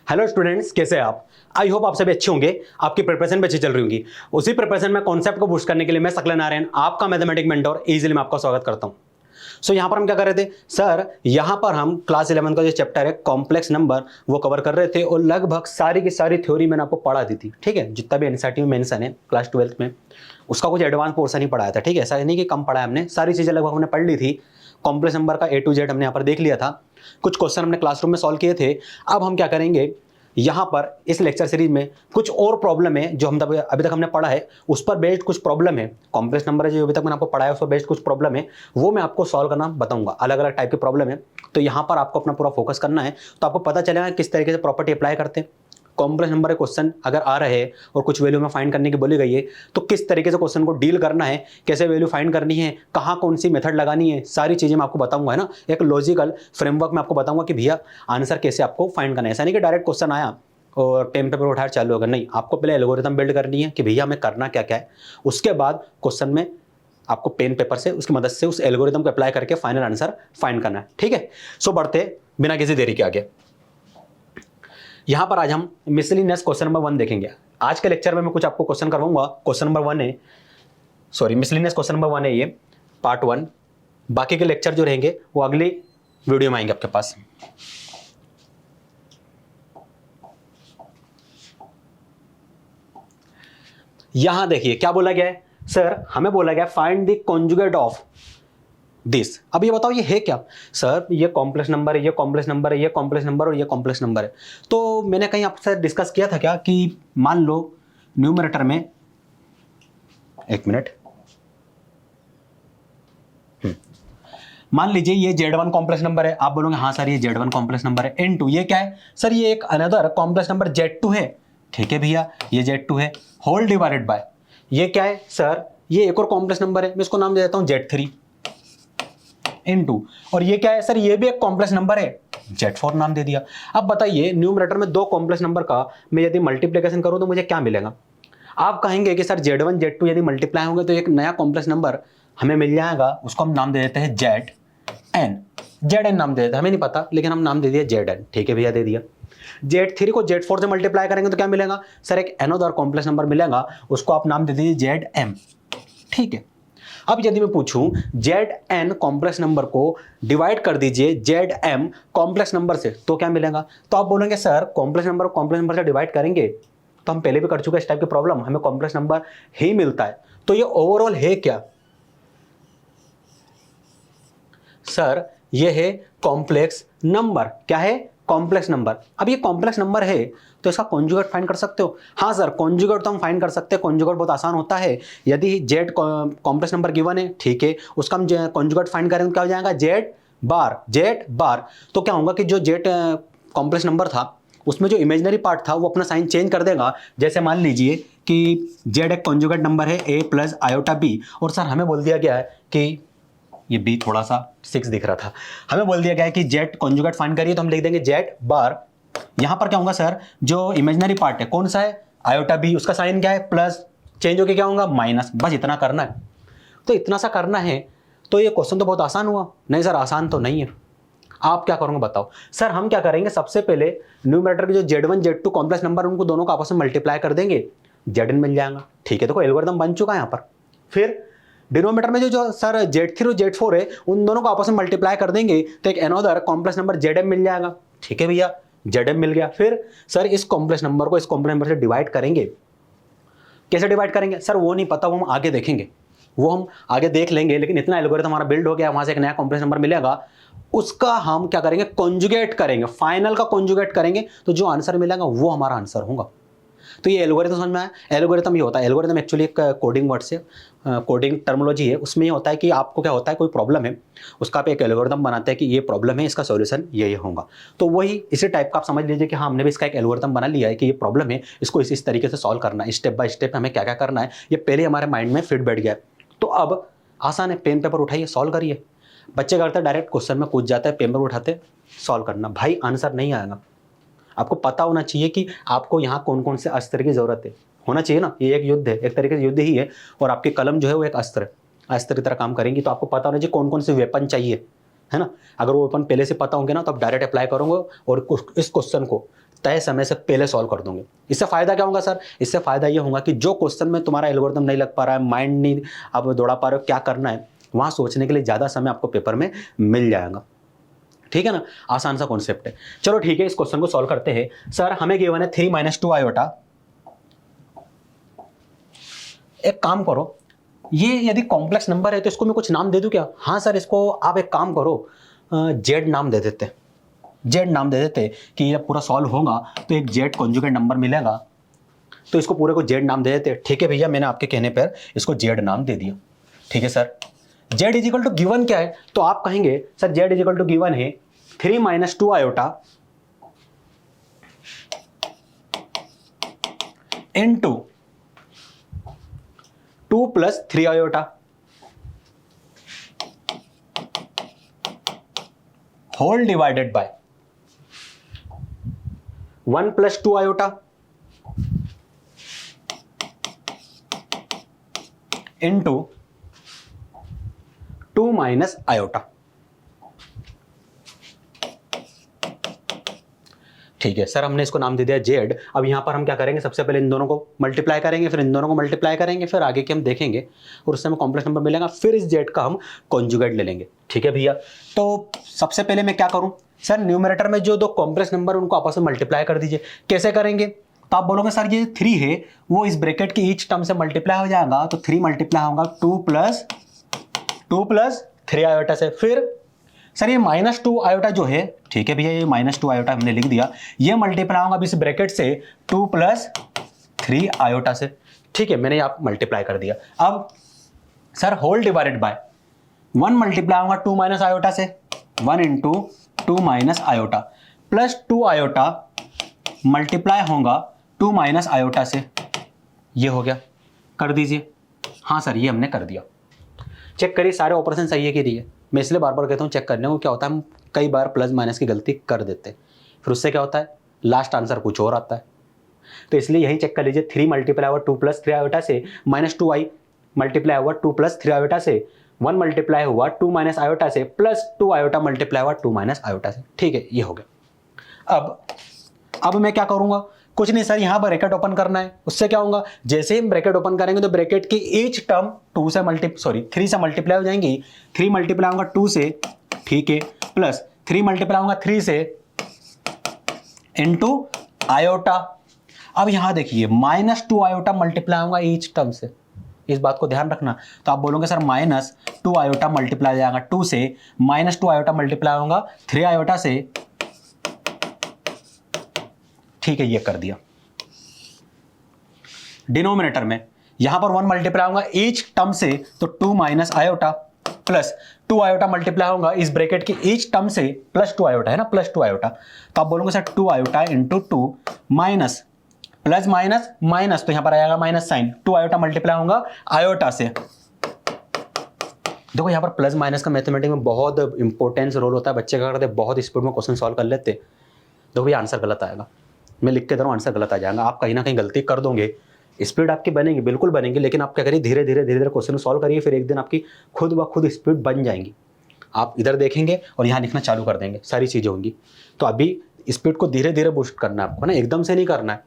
Hello students, कैसे हैं आप? आई होप आप सभी अच्छे होंगे, आपकी प्रिपरेशन भी अच्छी चल रही होगी। उसी प्रिपरेशन में कॉन्सेप्ट को बूस्ट करने के लिए मैं सकल नारायण, आपका मैथमेटिक मेंटर इजीली मैं आपका स्वागत करता हूं। सो यहाँ पर हम क्या कर रहे थे सर? यहाँ पर हम क्लास 11 का जो चैप्टर है कॉम्प्लेक्स नंबर वो कवर कर रहे थे और लगभग सारी की सारी थ्योरी मैंने आपको पढ़ा दी थी। ठीक है, जितना भी एनसीईआरटी में मेंशन है क्लास 12 में उसका कुछ एडवांस पोर्शन ही पढ़ाया था। ठीक है, ऐसा नहीं कि कम पढ़ाया, हमने सारी चीजें लगभग हमने पढ़ ली थी। कॉम्प्लेक्स नंबर का A to Z हमने यहाँ पर देख लिया था। कुछ क्वेश्चन हमने क्लासरूम में सॉल्व किए थे। अब हम क्या करेंगे, यहाँ पर इस लेक्चर सीरीज में कुछ और प्रॉब्लम है जो हम अभी तक हमने पढ़ा है उस पर बेस्ड कुछ प्रॉब्लम है। कॉम्प्लेक्स नंबर है जो अभी तक मैंने आपको पढ़ाया उस पर बेस्ड कुछ प्रॉब्लम है, वो मैं आपको सॉल्व करना बताऊंगा। अलग अलग टाइप की प्रॉब्लम है, तो यहाँ पर आपको अपना पूरा फोकस करना है। तो आपको पता चलेगा किस तरीके से प्रॉपर्टी अप्लाई करते हैं। कॉम्प्लेक्स नंबर के क्वेश्चन अगर आ रहे हैं और कुछ वैल्यू में फाइंड करने की बोली गई है तो किस तरीके से क्वेश्चन को डील करना है, कैसे वैल्यू फाइंड करनी है, कहाँ कौन सी मेथड लगानी है, सारी चीजें मैं आपको बताऊंगा, है ना। एक लॉजिकल फ्रेमवर्क में आपको बताऊंगा कि भैया आंसर कैसे आपको फाइंड करना है। ऐसा नहीं कि डायरेक्ट क्वेश्चन आया और पेन पेपर उठाकर चालू होगा, नहीं। आपको पहले एल्गोरिथम बिल्ड करनी है कि भैया हमें करना क्या क्या है, उसके बाद क्वेश्चन में आपको पेन पेपर से उसकी मदद से उस एल्गोरिथम को अप्लाई करके फाइनल आंसर फाइंड करना है। ठीक है, सो बढ़ते बिना किसी देरी के आगे। यहां पर आज हम मिसलिनियस क्वेश्चन नंबर 1 देखेंगे। आज के लेक्चर में मैं कुछ आपको क्वेश्चन करवाऊंगा। क्वेश्चन नंबर 1 है, सॉरी मिसलिनियस क्वेश्चन नंबर 1 है ये, पार्ट 1। बाकी के लेक्चर जो रहेंगे वो अगली वीडियो में आएंगे आपके पास। यहां देखिए क्या बोला गया है सर, हमें बोला गया find the conjugate of this. अब ये बताओ ये है क्या सर? ये कॉम्प्लेक्स नंबर है, ये कॉम्प्लेक्स नंबर है, ये कॉम्प्लेक्स नंबर और ये कॉम्प्लेक्स नंबर है। तो मैंने कहीं आपसे डिस्कस किया था क्या कि मान लो न्यूमरेटर में, एक मिनट, मान लीजिए ये Z1 कॉम्प्लेक्स नंबर है। आप बोलोगे हाँ सर ये Z1 कॉम्प्लेक्स नंबर है। N2 ये क्या है सर? ये एक अनदर कॉम्प्लेक्स नंबर Z2 है। ठीक है भैया, ये Z2 है, होल डिवाइडेड बाय ये क्या है सर? ये एक और कॉम्प्लेक्स नंबर है, मैं इसको नाम दे देता हूं Z3 N2। और ये क्या है सर? ये भी एक कॉम्प्लेक्स नंबर है, Z4 नाम दे दिया। अब बताइए न्यूमरेटर में दो कॉम्प्लेक्स नंबर का मैं यदि मल्टीप्लिकेशन करूं तो मुझे क्या मिलेगा? आप कहेंगे कि सर Z1 Z2 यदि मल्टीप्लाई होंगे तो एक नया कॉम्प्लेक्स नंबर हमें मिल जाएगा, उसको हम नाम दे देते हैं ZN नाम दे देते हैं। हमें नहीं पता लेकिन हम नाम दे दिया ZN। ठीक है भैया, दे दिया। Z3 को Z4 से मल्टीप्लाई करेंगे तो क्या मिलेगा सर? एक अनदर कॉम्प्लेक्स नंबर मिलेगा, उसको आप नाम दे दीजिए ZM। ठीक है, अब यदि मैं पूछूं Zn कॉम्प्लेक्स नंबर को डिवाइड कर दीजिए Zm कॉम्प्लेक्स नंबर से तो क्या मिलेगा? तो आप बोलेंगे सर कॉम्प्लेक्स नंबर को कॉम्प्लेक्स नंबर से डिवाइड करेंगे तो हम पहले भी कर चुके हैं इस टाइप की प्रॉब्लम, हमें कॉम्प्लेक्स नंबर ही मिलता है। तो ये ओवरऑल है क्या सर? ये है कॉम्प्लेक्स नंबर। क्या है? Complex number. अब ये कॉम्प्लेक्स नंबर है तो इसका कॉन्जुगेट फाइंड कर सकते हो? हाँ सर, कॉन्जुगेट तो हम फाइंड कर सकते हैं। कॉन्जुगेट बहुत आसान होता है। यदि Z कॉम्प्लेक्स नंबर गिवन है, ठीक है, उसका हम कॉन्जुगेट फाइंड करेंगे तो क्या हो जाएगा? Z बार। तो क्या होगा कि जो Z कॉम्प्लेक्स नंबर था उसमें जो इमेजिनरी पार्ट था वो अपना साइन चेंज कर देगा। जैसे मान लीजिए कि Z एक कॉन्जुगेट नंबर है A प्लस आयोटा B, और सर हमें बोल दिया गया है कि ये B थोड़ा सा 6 दिख रहा था, हमें बोल दिया गया है कि Z कॉन्जुगेट फाइंड करिए तो हम लिख देंगे Z बार। यहां पर क्या होगा सर? जो इमेजिनरी पार्ट है कौन सा है? आयोटा B, उसका साइन क्या है? प्लस, चेंज होकर क्या होगा? माइनस। बस इतना करना है। तो इतना सा करना है तो ये क्वेश्चन तो बहुत आसान हुआ। नहीं सर आसान तो नहीं है। आप क्या करोगे बताओ? सर हम क्या करेंगे, सबसे पहले न्यूमरेटर के जो Z1 Z2 कॉम्प्लेक्स नंबर उनको दोनों को आपस में मल्टीप्लाई कर देंगे, Zn मिल जाएगा। ठीक है, तो एल्गोरिथम बन चुका है यहाँ पर। फिर डिनोमीटर में जो सर Z3 और Z4 है उन दोनों को आपस में मल्टीप्लाई कर देंगे तो एक अनदर कॉम्प्लेक्स नंबर Zm मिल जाएगा। ठीक है भैया, Zm मिल गया। फिर सर इस कॉम्प्लेक्स नंबर को इस कॉम्प्लेक्स नंबर से डिवाइड करेंगे। कैसे डिवाइड करेंगे सर? वो नहीं पता, वो हम आगे देखेंगे, वो हम आगे देख लेंगे। लेकिन इतना एल्गोरिथम हमारा बिल्ड हो गया, वहां से एक नया कॉम्प्लेक्स नंबर मिलेगा, उसका हम क्या करेंगे? कॉन्जुगेट करेंगे, फाइनल का कॉन्जुगेट करेंगे, तो जो आंसर मिलेगा वो हमारा आंसर होगा। तो ये एल्गोरिथम समझ में आया? एल्गोरिथम ये होता है, एल्गोरिथम एक्चुअली एक कोडिंग वर्ड से कोडिंग टर्मिनोलॉजी है। उसमें ये होता है कि आपको क्या होता है, कोई प्रॉब्लम है उसका आप एक एल्गोरिथम बनाते हैं कि ये प्रॉब्लम है, इसका सॉल्यूशन ये होगा। तो वही इसी टाइप का आप समझ लीजिए कि हाँ हमने भी इसका एक एल्गोरिथम बना लिया है कि ये प्रॉब्लम है, इसको इस तरीके से सॉल्व करना है, स्टेप बाय स्टेप हमें क्या क्या करना है, ये पहले हमारे माइंड में फिट बैठ गया है। तो अब आसान है, पेन पेपर उठाइए, सॉल्व करिए। बच्चे करते हैं डायरेक्ट क्वेश्चन में कूद जाता है, पेपर उठाते सॉल्व करना, भाई आंसर नहीं आएगा। आपको पता होना चाहिए कि आपको यहाँ कौन कौन से अस्त्र की जरूरत है, होना चाहिए ना। ये एक युद्ध है, एक तरीके से युद्ध ही है, और आपकी कलम जो है वो एक अस्त्र की तरह काम करेंगी। तो आपको पता होना चाहिए कौन कौन से वेपन चाहिए, है ना। अगर वो वेपन पहले से पता होंगे ना तो आप डायरेक्ट अप्लाई करोगे और इस क्वेश्चन को तय समय से पहले सॉल्व कर दूंगे। इससे फायदा क्या होगा सर? इससे फायदा ये होगा कि जो क्वेश्चन में तुम्हारा एल्गोरिथम नहीं लग पा रहा है, माइंड नहीं आप दौड़ा पा रहे हो क्या करना है, वहां सोचने के लिए ज्यादा समय आपको पेपर में मिल जाएगा। ठीक है ना, आसान सा कॉन्सेप्ट है। चलो ठीक है, इस क्वेश्चन को सॉल्व करते हैं। सर हमें गिवन है 3 - 2 आयोटा। एक काम करो, ये यदि कॉम्प्लेक्स नंबर है तो इसको मैं कुछ नाम दे दूं क्या? हाँ सर, इसको आप एक काम करो, जेड नाम दे देते, जेड नाम दे देते कि ये पूरा सॉल्व होगा तो एक जेड कॉन्जुगेट नंबर मिलेगा, तो इसको पूरे को जेड नाम दे देते। ठीक है भैया, मैंने आपके कहने पर इसको जेड नाम दे दिया। ठीक है sir, z is equal to given क्या है? तो आप कहेंगे sir z is equal to given है 3 - 2 iota into 2 + 3 iota whole divided by 1 + 2 iota into 2 - iota. ठीक है सर, हमने इसको नाम दे दिया जेड। अब यहां पर हम क्या करेंगे, सबसे पहले इन दोनों को मल्टीप्लाई करेंगे, फिर इन दोनों को मल्टीप्लाई करेंगे, फिर आगे के हम देखेंगे और उससे हमें कॉम्प्लेक्स नंबर मिलेगा, फिर इस जेड का हम कॉन्जुगेट ले लेंगे। ठीक है भैया, तो सबसे पहले मैं क्या करूं सर, न्यूमरेटर में जो दो कॉम्प्लेक्स नंबर उनको आपस में मल्टीप्लाई कर दीजिए। कैसे करेंगे? तो आप बोलोगे सर ये 3 है वो इस ब्रैकेट की ईच टर्म से मल्टीप्लाई हो जाएगा, तो 3 मल्टीप्लाई होगा 2 + 3 आयोटा से। फिर सर ये -2 आयोटा जो है, ठीक है भैया, ये -2 आयोटा हमने लिख दिया, ये मल्टीप्लाई होगा इस ब्रैकेट से 2 + 3 आयोटा से। ठीक है, मैंने यहाँ मल्टीप्लाई कर दिया। अब sir whole divided by 1 multiply होगा 2 - आयोटा से, 1 × 2 - आयोटा प्लस 2 आयोटा मल्टीप्लाई होगा 2 - आयोटा से। ये हो गया, कर दीजिए। हाँ सर, ये हमने कर दिया। चेक करिए सारे ऑपरेशन सही है कि नहीं है। मैं इसलिए बार बार कहता हूँ चेक करने को, क्या होता है हम कई बार प्लस माइनस की गलती कर देते हैं, फिर उससे क्या होता है लास्ट आंसर कुछ और आता है। तो इसलिए यही चेक कर लीजिए, 3 मल्टीप्लाई हुआ 2 + 3 आयोटा से, -2i मल्टीप्लाई हुआ 2 + 3 आयोटा से, 1 मल्टीप्लाई हुआ 2 - आयोटा से, प्लस 2 आयोटा मल्टीप्लाई हुआ 2 - आयोटा से। ठीक है, ये हो गया। अब मैं क्या करूंगा, कुछ नहीं सर, यहां पर ब्रैकेट ओपन करना है। उससे क्या होगा, जैसे ही हम ब्रैकेट ओपन करेंगे तो ब्रैकेट की ईच टर्म 3 से मल्टीप्लाई हो जाएंगी। 3 मल्टीप्लाई होगा 2 से, ठीक है, प्लस 3 मल्टीप्लाई होगा 3 से इनटू आयोटा। अब यहां देखिए -2 आयोटा मल्टीप्लाई होगा ईच टर्म से, इस बात को ध्यान रखना। तो आप बोलोगे सर -2 आयोटा मल्टीप्लाई जाएगा 2 से, -2 आयोटा मल्टीप्लाई होगा 3 आयोटा से। ठीक है, ये कर दिया। डिनोमिनेटर में यहां पर 1 मल्टीप्लाई होगा ईच टर्म से, तो 2 - आयोटा प्लस 2 आयोटा मल्टीप्लाई होगा इस ब्रैकेट की ईच टर्म से, प्लस 2 आयोटा है ना, प्लस 2 आयोटा। तो आप बोलोगे sir 2 iota into 2 minus plus minus minus, तो यहां पर आएगा माइनस साइन, 2 आयोटा मल्टीप्लाई होगा आयोटा से। देखो यहां पर प्लस माइनस का मैथमेटिक्स में बहुत इंपॉर्टेंस रोल होता है। बच्चे क्या करते हैं, बहुत स्पीड में क्वेश्चन सॉल्व कर लेते। देखो भैया आंसर गलत आएगा, मैं लिख के दे रहा हूँ आंसर गलत आ जाएगा, आप कहीं ना कहीं गलती कर दोगे। स्पीड आपकी बनेगी, बिल्कुल बनेगी, लेकिन आप क्या करिए धीरे धीरे क्वेश्चन को सॉल्व करिए, फिर एक दिन आपकी खुद ब खुद स्पीड बन जाएंगी। आप इधर देखेंगे और यहाँ लिखना चालू कर देंगे, सारी चीज़ें होंगी। तो अभी स्पीड को धीरे धीरे बूस्ट करना है आपको ना, एकदम से नहीं करना है।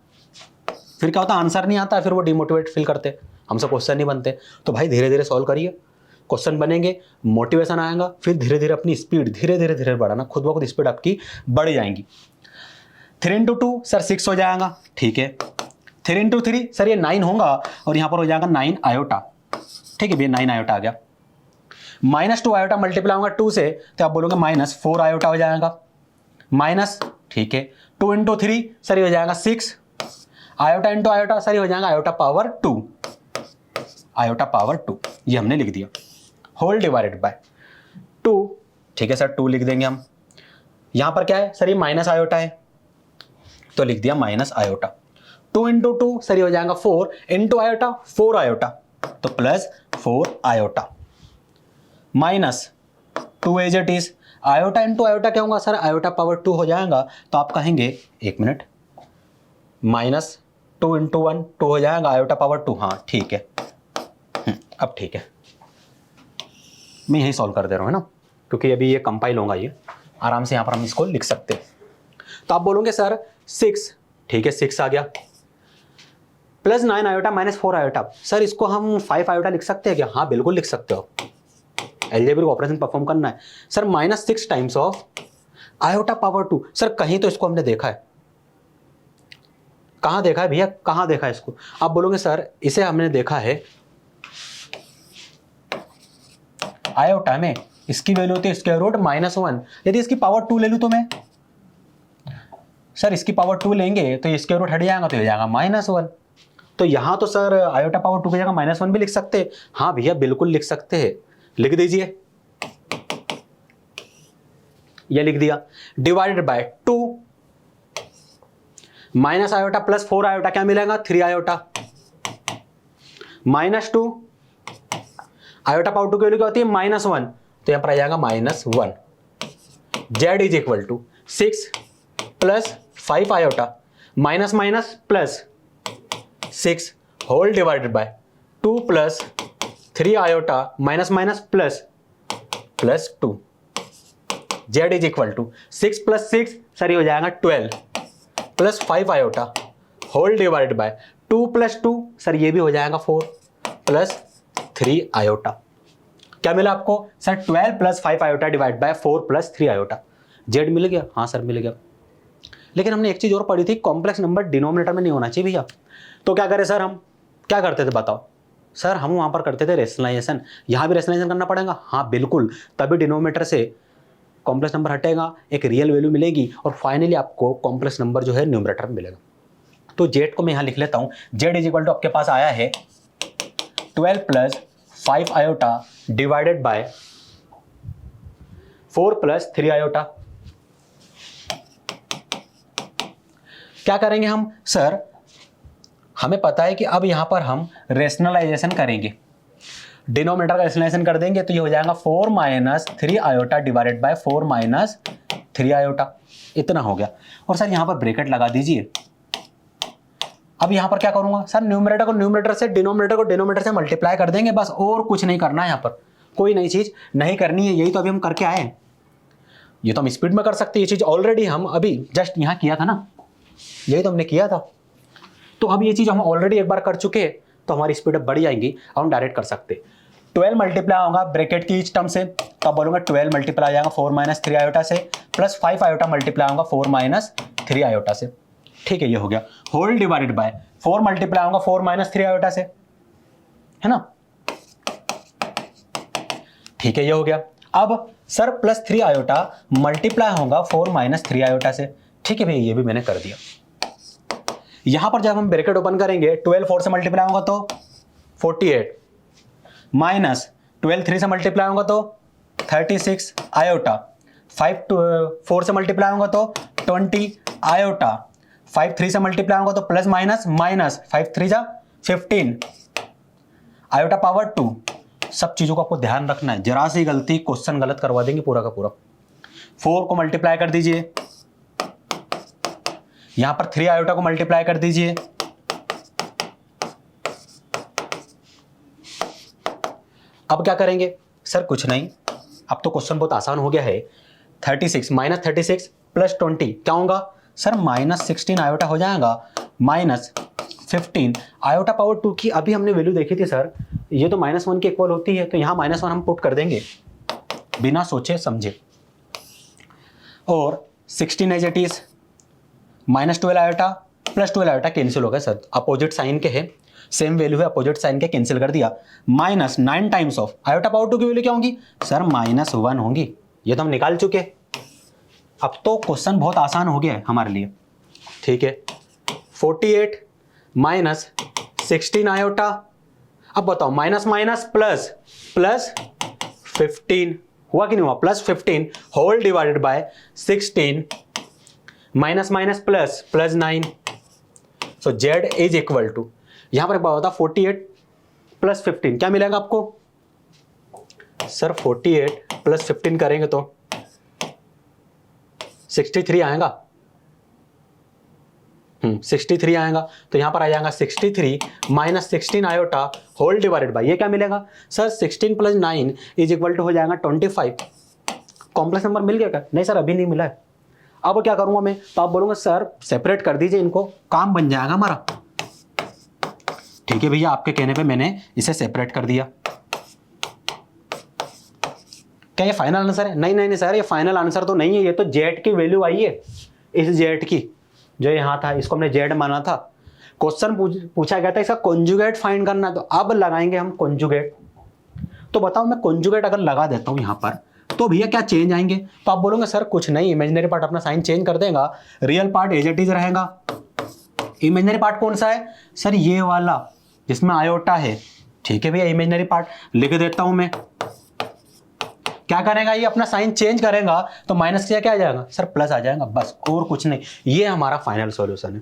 फिर क्या होता है, आंसर नहीं आता, फिर वो डिमोटिवेट फील करते, हमसे क्वेश्चन नहीं बनते। तो भाई धीरे धीरे सॉल्व करिए, क्वेश्चन बनेंगे, मोटिवेशन आएगा, फिर धीरे धीरे अपनी स्पीड धीरे धीरे बढ़ाना, खुद ब खुद स्पीड आपकी बढ़ जाएंगी। 3 × 2 सर 6 हो जाएगा, ठीक है। 3 × 3 सर ये 9 होगा और यहां पर हो जाएगा 9 आयोटा, ठीक है भैया 9 आयोटा आ गया। -2 आयोटा मल्टीप्लाई होगा 2 से, तो आप बोलोगे -4 आयोटा हो जाएगा, माइनस, ठीक है। 2 × 3 सर ये हो जाएगा 6 आयोटा इंटू आयोटा, सर ये हो जाएगा आयोटा पावर 2, आयोटा पावर 2, ये हमने लिख दिया। होल डिवाइडेड बाय 2, ठीक है सर 2 लिख देंगे हम। यहां पर क्या है सर, ये माइनस आयोटा है तो लिख दिया माइनस आयोटा। 2 × 2 सर ये हो जाएगा 4 इंटू आयोटा 4 आयोटा, तो plus 4 iota minus 2 as it is. Iota into iota क्या होगा सर, आयोटा पावर 2 हो जाएगा। तो आप कहेंगे एक मिनट, -2 × 1 2 हो जाएगा, आयोटा पावर 2, हाँ ठीक है। अब ठीक है, मैं यही सॉल्व कर दे रहा हूँ है ना, क्योंकि अभी ये कंपाइल होगा, ये आराम से यहाँ पर हम इसको लिख सकते हैं। तो आप बोलोगे सर 6, ठीक है 6 आ गया, plus 9 iota minus 4 iota. Sir इसको हम 5 आयोटा लिख सकते हैं क्या? हाँ बिल्कुल लिख सकते हो, अलजेब्रिक ऑपरेशन परफॉर्म करना है। Sir -6 times of iota power 2। Sir कहीं तो इसको हमने देखा है, कहाँ देखा है भैया, कहाँ देखा है इसको? आप बोलोगे सर इसे हमने देखा है आयोटा में, इसकी वैल्यू होती है स्क्वायर रूट -1। यदि इसकी पावर 2 ले लूं तो मैं, सर इसकी पावर 2 लेंगे तो ये स्क्वायर रूट हट जाएगा तो ये जाएगा -1। तो यहां तो सर आयोटा पावर 2 की जगह -1 भी लिख सकते हैं। हाँ भैया बिल्कुल लिख सकते हैं, लिख दीजिए, ये लिख दिया, divided by 2 minus iota plus 4 iota क्या मिलेगा? 3 आयोटा, -2 आयोटा पावर 2 की वैल्यू क्या होती है? -1, तो यहां पर आ जाएगा -1। Z is equal to 6 plus 5 iota minus minus plus 6 whole divided by 2 plus 3 iota minus minus plus 2। Z is equal to 6 plus 6, sir ये हो जाएगा 12 plus 5 iota whole divided by 2 plus 2, sir ये भी हो जाएगा 4 प्लस 3 आयोटा। क्या मिला आपको? Sir 12 plus 5 iota divide by 4 plus 3 iota. Z मिल गया? हाँ सर मिल गया। लेकिन हमने एक चीज और पढ़ी थी, कॉम्प्लेक्स नंबर डिनोमिनेटर में नहीं होना चाहिए भैया। तो क्या करें सर, हम क्या करते थे बताओ? सर हम वहां पर करते थे रेशनलाइजेशन, यहां भी रेशनलाइजेशन करना पड़ेगा। हाँ बिल्कुल, तभी डिनोमिनेटर से कॉम्प्लेक्स नंबर हटेगा, एक रियल वैल्यू मिलेगी और फाइनली आपको कॉम्प्लेक्स नंबर जो है न्यूमरेटर में मिलेगा। तो जेड को मैं यहां लिख लेता हूं, जेड इज इक्वल टू आपके पास आया है 12 plus 5 iota divided bye 4 plus 3 iota. क्या करेंगे हम? सर हमें पता है कि अब यहां पर हम रेशनलाइजेशन करेंगे, डिनोमिनेटर का रेशनलाइजेशन कर देंगे तो ये हो जाएगा 4 minus 3 iota divided bye 4 minus 3 iota, इतना हो गया। और सर यहां पर ब्रैकेट लगा दीजिए। अब यहां पर क्या करूंगा सर, न्यूमरेटर को न्यूमरेटर से, डिनोमिनेटर को डिनोमिनेटर से मल्टीप्लाई कर देंगे बस, और कुछ नहीं करना है। यहां पर कोई नई चीज नहीं करनी है, यही तो अभी हम करके आए हैं। ये तो हम स्पीड में कर सकते हैं, ये चीज ऑलरेडी हम अभी जस्ट यहां किया था ना, यही तो हमने किया था। तो अब ये चीज हम ऑलरेडी एक बार कर चुके हैं, तो हमारी स्पीड अब बढ़ जाएंगी और हम डायरेक्ट कर सकते हैं। 12 मल्टीप्लाई होगा ब्रैकेट की इस टर्म से, तो अब बोलूंगा 12 मल्टीप्लाई आ जाएगा 4 माइनस 3 आयोटा से, प्लस 5 आयोटा मल्टीप्लाई होगा 4 माइनस 3 आयोटा से। ठीक है, ये हो गया। होल डिवाइडेड बाय 4 मल्टीप्लाई होगा 4 माइनस 3 आयोटा से, है ना? ठीक है, ये हो गया। अब सर प्लस 3 आयोटा मल्टीप्लाई होगा 4 माइनस 3 आयोटा से। ठीक है भैया, ये भी मैंने कर दिया। यहां पर जब हम ब्रैकेट ओपन करेंगे, 12 4 से मल्टीप्लाई होगा तो 48 माइनस 12 3 से मल्टीप्लाई होगा तो 36 आयोटा, 5 4 से मल्टीप्लाई होगा तो 20 आयोटा, 5 3 से मल्टीप्लाई होगा तो प्लस माइनस माइनस 5 3 जा 15 आयोटा पावर 2। सब चीजों को आपको ध्यान रखना है, जरा सी गलती क्वेश्चन गलत करवा देंगे पूरा का पूरा। 4 को मल्टीप्लाई कर दीजिए, यहां पर 3 आयोटा को मल्टीप्लाई कर दीजिए, अब क्या करेंगे सर? कुछ नहीं, अब तो क्वेश्चन बहुत आसान हो गया है। 36 माइनस 36 प्लस 20 क्या होगा सर? माइनस 16 आयोटा हो जाएगा, माइनस 15 आयोटा पावर 2 की अभी हमने वैल्यू देखी थी सर, ये तो -1 के इक्वल होती है, तो यहां -1 हम पुट कर देंगे बिना सोचे समझे। और 16 as it is, -12 iota plus 12 iota cancel हो गया सर, अपोजिट साइन के है, सेम वैल्यू है, अपोजिट साइन के कैंसिल कर दिया। Minus 9 times of iota power 2 की वैल्यू क्या होगी सर? -1 होगी। ये तो हम निकाल चुके। अब तो क्वेश्चन बहुत आसान हो गया है हमारे लिए। ठीक है, 48 माइनस 16 आयोटा, अब बताओ माइनस माइनस प्लस, प्लस 15 हुआ कि नहीं हुआ? Plus 15 whole divided by 16 minus minus plus, plus 9। So z is equal to, यहां पर एक बात होता, 48 प्लस 15 क्या मिलेगा आपको सर? 48 प्लस 15 करेंगे तो 63 आएगा। 63 आएगा, तो यहां पर आ जाएगा 63 minus 16 iota whole divided by, ये क्या मिलेगा sir? 16 plus 9 is equal to हो जाएगा 25। कॉम्प्लेक्स नंबर मिल गया क्या? नहीं सर, अभी नहीं मिला है, अब क्या करूंगा मैं, तो आप बोलूंगा सर सेपरेट कर दीजिए इनको, काम बन जाएगा हमारा। ठीक है भैया, आपके कहने पे मैंने इसे सेपरेट कर दिया। क्या ये फाइनल आंसर है? नहीं नहीं नहीं सर, ये फाइनल आंसर तो नहीं है, ये तो जेड की वैल्यू आई है, इस जेड की जो यहाँ था, इसको हमने जेड माना था। क्वेश्चन पूछा गया था इसका कॉन्जुगेट फाइंड करना, तो अब लगाएंगे हम कॉन्जुगेट। तो बताओ मैं कॉन्जुगेट अगर लगा देता हूं यहां पर, तो भैया क्या चेंज आएंगे? तो आप बोलोगे सर कुछ नहीं, इमेजिनरी पार्ट अपना साइन चेंज कर देगा, real part as it is रहेगा। इमेजिनरी पार्ट कौन सा है सर? ये वाला जिसमें आयोटा है। ठीक है भैया, इमेजिनरी पार्ट लिख देता हूं मैं। क्या करेगा ये? अपना साइन चेंज करेगा, तो माइनस किया क्या आ जाएगा सर? प्लस आ जाएगा, बस और कुछ नहीं। ये हमारा फाइनल सॉल्यूशन है।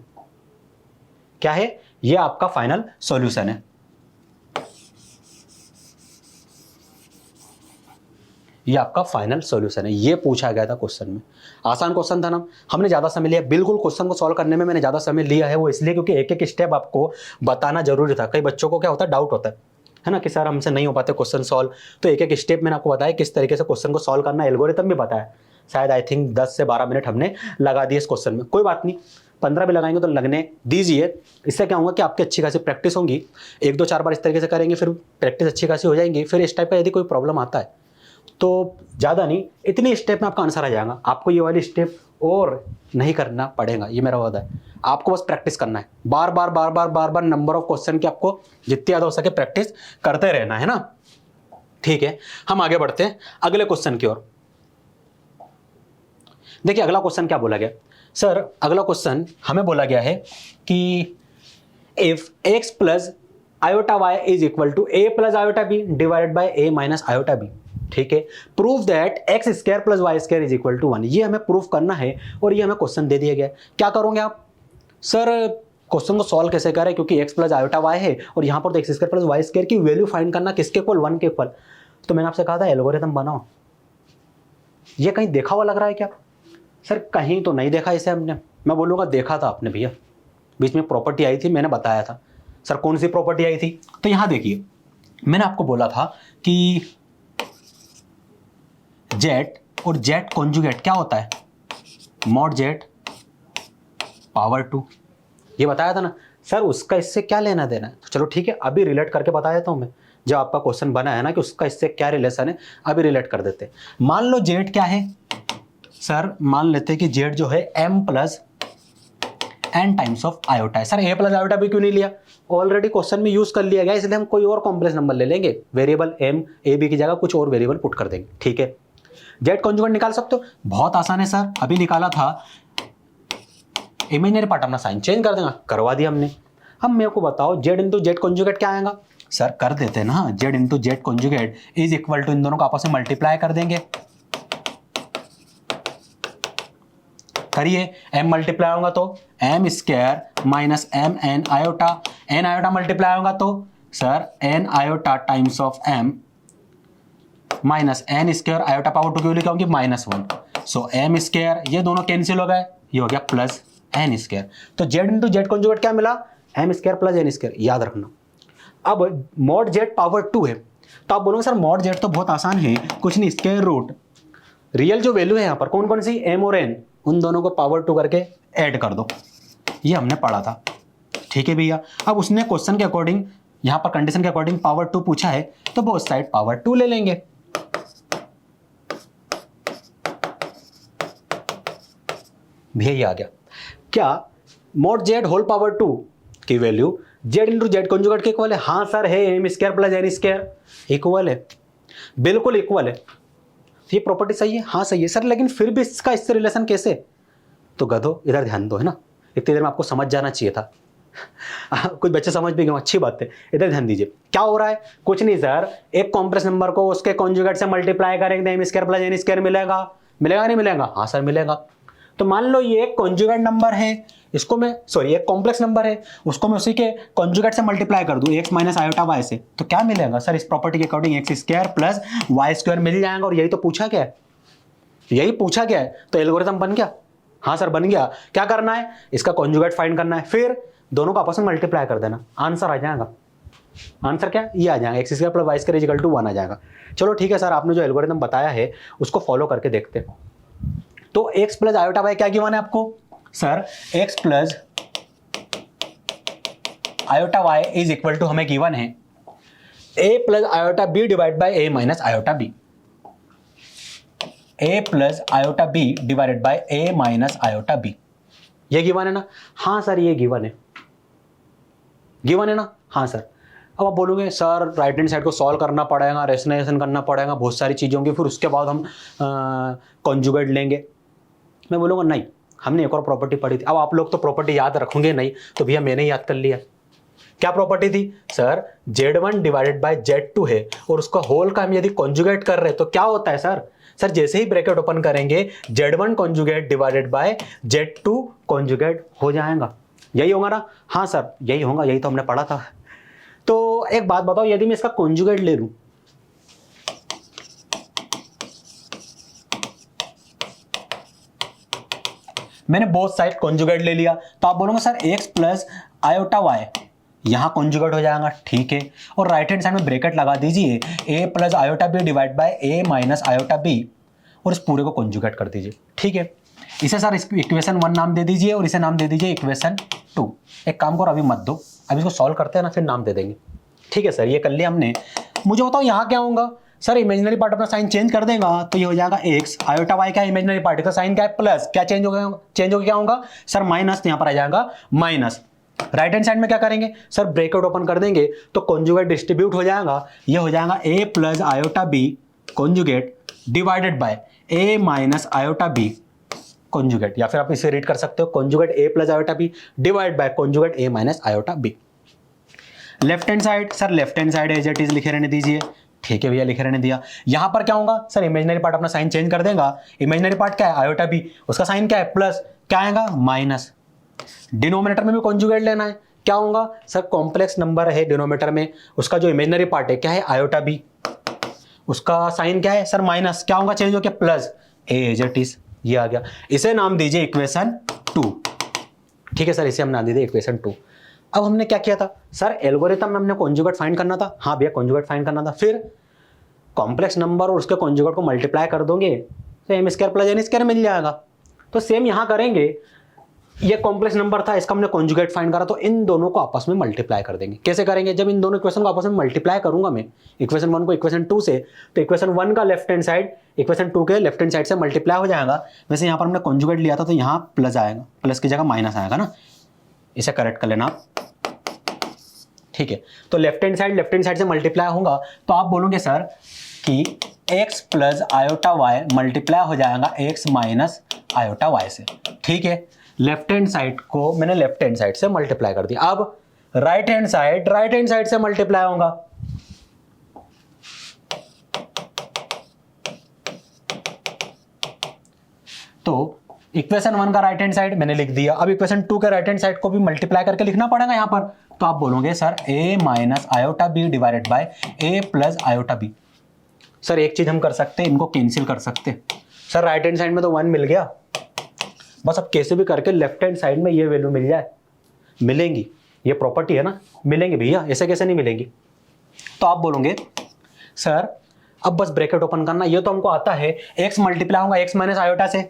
क्या है? ये आपका फाइनल सॉल्यूशन है। ये आपका फाइनल सॉल्यूशन है। ये पूछा गया था क्वेश्चन में, आसान क्वेश्चन था ना, हमने ज़्यादा समय लिया। बिल्कुल क्वेश्चन को सॉल्व करने में मैंने ज़्यादा समय लिया है, वो इसलिए क्योंकि एक एक स्टेप आपको बताना जरूरी था। कई बच्चों को क्या होता है, डाउट होता है ना, कि सर हमसे नहीं हो पाते क्वेश्चन सॉल्व, तो एक एक स्टेप मैंने आपको बताया किस तरीके से क्वेश्चन को सॉल्व करना, एल्गोरिथम भी बताया। शायद आई थिंक 10 से 12 मिनट हमने लगा दिए इस क्वेश्चन में। कोई बात नहीं, 15 भी लगाएंगे तो लगने दीजिए। इससे क्या होगा कि आपकी अच्छी खासी प्रैक्टिस होगी, 1-2-4 बार इस तरीके से करेंगे, फिर प्रैक्टिस अच्छी खासी हो जाएंगी। फिर इस टाइप का यदि कोई प्रॉब्लम आता है तो ज़्यादा नहीं, इतनी स्टेप में आपका आंसर आ जाएगा। आपको ये वाली स्टेप और नहीं करना पड़ेगा, ये मेरा वादा है। आपको बस प्रैक्टिस करना है, बार बार बार बार बार बार नंबर ऑफ क्वेश्चन की आपको जितनी ज़्यादा हो सके प्रैक्टिस करते रहना है ना। ठीक है, हम आगे बढ़ते हैं अगले क्वेश्चन की ओर। देखिए अगला क्वेश्चन क्या बोला गया सर? अगला क्वेश्चन हमें बोला गया है कि if x plus iota y is equal to a plus iota b divided by a minus iota b। ठीक है, prove that x square plus y square is equal to 1। ये हमें प्रूफ करना है और ये हमें क्वेश्चन दे दिया गया। क्या करोगे आप? सर क्वेश्चन को सॉल्व कैसे करें, क्योंकि x प्लस आयोटा y है और यहाँ पर तो x square plus y square की वैल्यू फाइंड करना किसके इक्वल? 1 के इक्वल। तो मैंने आपसे कहा था एल्गोरिथम बनाओ। ये कहीं देखा हुआ लग रहा है क्या सर? कहीं तो नहीं देखा इसे हमने। मैं बोलूँगा देखा था आपने भैया, बीच में प्रॉपर्टी आई थी, मैंने बताया था। सर कौन सी प्रॉपर्टी आई थी? तो यहाँ देखिए, मैंने आपको बोला था कि जेट और जेट कॉन्जुगेट क्या होता है? Mod jet power 2। ये बताया था ना सर, उसका इससे क्या लेना देना है? तो चलो ठीक है, अभी रिलेट करके बता देता हूं मैं। जब आपका क्वेश्चन बना है ना कि उसका इससे क्या रिलेशन है, अभी रिलेट कर देते हैं। मान लो जेट क्या है सर? मान लेते हैं कि जेट जो है m plus n times of iota है। सर a प्लस आयोटा भी क्यों नहीं लिया? ऑलरेडी क्वेश्चन में यूज कर लिया गया, इसलिए हम कोई और कॉम्प्लेक्स नंबर ले लेंगे। वेरिएबल m a b की जगह कुछ और वेरिएबल पुट कर देंगे। ठीक है, जेट कॉन्जुगेट निकाल सकते हो? बहुत आसान है सर, अभी निकाला था। इमेजिनरी पार्ट अपना साइन चेंज कर देगा, करवा दिया हमने। अब मेरे को बताओ जेड इंटू जेड कॉन्जुगेट क्या आएगा? सर कर देते हैं ना, Z into Z conjugate is equal to, इन दोनों को आपस में मल्टीप्लाई कर देंगे। करिए, m मल्टीप्लाई होगा तो m square minus m n iota, n iota multiply होगा तो sir n iota times of m minus n square iota power 2 की वैल्यू क्या होगी? -1। सो m स्क्वायर, ये दोनों कैंसिल हो गए, ये हो गया प्लस n स्क्वायर। तो z इंटू जेड कॉन्जुगेट क्या मिला? m square plus n square, याद रखना। अब मॉड जेड पावर 2 है, तो आप बोलोगे सर मॉड जेड तो बहुत आसान है, कुछ नहीं, स्क्वायर रूट रियल जो वैल्यू है यहाँ पर कौन कौन सी? m और n, उन दोनों को पावर 2 करके ऐड कर दो। ये हमने पढ़ा था। ठीक है भैया, अब उसने क्वेश्चन के अकॉर्डिंग, यहाँ पर कंडीशन के अकॉर्डिंग पावर 2 पूछा है, तो बोथ साइड पावर 2 ले लेंगे। भैया ये आ गया क्या? मॉड जेड होल पावर 2 की value z into Z conjugate के इक्वल है? हाँ सर है, m square plus n square equal है, बिल्कुल इक्वल है। ये प्रॉपर्टी सही है? हाँ सही है सर, लेकिन फिर भी इसका इससे रिलेशन कैसे? तो गधो इधर ध्यान दो, है ना, इतनी देर में आपको समझ जाना चाहिए था। कुछ बच्चे समझ भी गए, अच्छी बात है। इधर ध्यान दीजिए, क्या हो रहा है? कुछ नहीं सर, एक कॉम्प्लेक्स नंबर को उसके कॉन्जुगेट से मल्टीप्लाई करेंगे, m square plus n square मिलेगा। मिलेगा नहीं मिलेगा? हाँ सर मिलेगा। तो मान लो ये एक कॉन्जुगेट नंबर है, इसको मैं एक कॉम्प्लेक्स नंबर है, उसको मैं उसी के कॉन्जुगेट से मल्टीप्लाई कर दूं x माइनस आयोटा y से, तो क्या मिलेगा सर? इस प्रॉपर्टी के according x square plus y square मिल जाएगा। और यही तो पूछा गया है, यही पूछा गया है। तो एल्गोरिथम बन गया? हाँ सर बन गया। क्या करना है? इसका कॉन्जुगेट फाइंड करना है, फिर दोनों को आपस में मल्टीप्लाई कर देना, आंसर आ जाएगा। आंसर क्या? ये आ जाएगा, x square plus y square equal to 1 आ जाएगा। चलो ठीक है सर, आपने जो एल्गोरिथम बताया है उसको फॉलो करके देखते हैं। तो x प्लस आयोटा वाई क्या गिवन है आपको sir? x plus iota y is equal to हमें गिवन है a plus iota b divide by a minus iota b. a plus iota b divided by a minus iota b, ये given है ना? हाँ sir ये given है, given है ना? हाँ सर। अब आप बोलोगे सर राइट हैंड साइड को सॉल्व करना पड़ेगा, रेशनलाइजेशन करना पड़ेगा बहुत सारी चीज़ों की, फिर उसके बाद हम कॉन्जुगेट लेंगे। मैं बोलूँगा नहीं, हमने एक और प्रॉपर्टी पढ़ी थी। अब आप लोग तो प्रॉपर्टी याद रखोगे नहीं, तो भैया मैंने याद कर लिया। क्या प्रॉपर्टी थी sir? Z1 divided by Z2 है और उसका होल का हम यदि कॉन्जुगेट कर रहे हैं तो क्या होता है सर? सर जैसे ही ब्रैकेट ओपन करेंगे Z1 conjugate divided bye Z2 conjugate हो जाएगा। यही होगा ना? हाँ सर यही होगा, यही तो हमने पढ़ा था। तो एक बात बताओ, यदि मैं इसका कॉन्जुगेट ले लूं, मैंने बोथ साइड कॉन्जुगेट ले लिया, तो आप बोलोगे sir x plus iota y यहां कॉन्जुगेट हो जाएगा, ठीक है। और राइट हैंड साइड में ब्रैकेट लगा दीजिए a plus iota b divide by a minus iota b और इस पूरे को कॉन्जुगेट कर दीजिए, ठीक है। इसे सर इक्वेशन 1 नाम दे दीजिए और इसे नाम दे दीजिए इक्वेशन 2। एक काम करो अभी मत दो, अभी इसको सॉल्व करते हैं ना, फिर नाम दे देंगे, ठीक है सर। ये कर लिया हमने। मुझे बताओ यहाँ क्या होगा सर? इमेजिनरी पार्ट अपना साइन चेंज कर देगा तो ये हो जाएगा x, आयोटा वाई क्या इमेजिनरी पार्ट का साइन क्या है प्लस, क्या चेंज हो गया? चेंज हो क्या होगा सर? माइनस, यहाँ पर आ जाएगा माइनस। राइट हैंड साइड में क्या करेंगे सर? ब्रैकेट ओपन कर देंगे तो कॉन्जुगेट डिस्ट्रीब्यूट हो जाएगा, ये हो जाएगा a plus iota b conjugate divided by a minus iota b conjugate, या फिर आप इसे रीड कर सकते हो conjugate a plus iota b divide by conjugate a minus iota b. Left hand side sir, left hand side as it is लिखे रहने दीजिए, ठीक है भैया लिखे रहने दिया। यहां पर क्या होगा सर? इमेजिनरी पार्ट अपना साइन चेंज कर देगा, इमेजिनरी पार्ट क्या है आयोटा बी, उसका साइन क्या है प्लस, क्या आएगा माइनस। डिनोमिनेटर में भी कॉन्जुगेट लेना है, क्या होगा सर? कॉम्प्लेक्स नंबर है डिनोमिनेटर में, उसका जो इमेजिनरी पार्ट है क्या है आयोटा बी, उसका साइन क्या है सर माइनस, क्या होगा चेंज हो गया plus, a as it is, ये आ गया। इसे नाम दीजिए इक्वेशन 2, ठीक है सर, इसे हम नाम दीजिए इक्वेशन 2। अब हमने क्या किया था सर? एल्गोरिथम में हमने कॉन्जुगेट फाइंड करना था, हाँ भैया कॉन्जुगेट फाइंड करना था। फिर कॉम्प्लेक्स नंबर और उसके कॉन्जुगेट को मल्टीप्लाई कर दोगे तो m square plus n square मिल जाएगा। तो सेम यहाँ करेंगे, ये कॉम्प्लेक्स नंबर था, इसका हमने कॉन्जुगेट फाइंड करा, तो इन दोनों को आपस में मल्टीप्लाई कर देंगे। कैसे करेंगे? जब इन दोनों इक्वेशन को आपस में मल्टीप्लाई करूंगा मैं, इक्वेशन 1 को इक्वेशन 2 से, तो इक्वेशन 1 का लेफ्ट हैंड साइड इक्वेशन 2 के लेफ्ट हैंड साइड से मल्टीप्लाई हो जाएगा। वैसे यहाँ पर हमने कॉन्जुगेट लिया था तो यहाँ प्लस आएगा, प्लस की जगह माइनस आएगा ना, इसे करेक्ट कर लेना आप, ठीक है। तो लेफ्ट हैंड साइड से मल्टीप्लाई होगा तो आप बोलोगे सर कि x plus iota y multiply हो जाएगा x माइनस आयोटा वाई से, ठीक है। लेफ्ट हैंड साइड को मैंने लेफ्ट हैंड साइड से मल्टीप्लाई कर दिया। अब राइट हैंड साइड से मल्टीप्लाई होगा, तो इक्वेशन 1 का राइट हैंड साइड मैंने लिख दिया। अब इक्वेशन 2 के राइट हैंड साइड को भी मल्टीप्लाई करके लिखना पड़ेगा यहाँ पर, तो आप बोलोगे sir a minus iota b divided by a plus iota b. Sir एक चीज हम कर सकते हैं, इनको कैंसिल कर सकते हैं। सर राइट हैंड साइड में तो 1 मिल गया, बस अब कैसे भी करके लेफ्ट हैंड साइड में ये वैल्यू मिल जाए, मिलेंगी, ये प्रॉपर्टी है ना, मिलेंगी भैया, ऐसे कैसे नहीं मिलेंगी। तो आप बोलोगे सर अब बस ब्रैकेट ओपन करना, ये तो हमको आता है, x मल्टीप्लाई होगा x माइनस आयोटा से,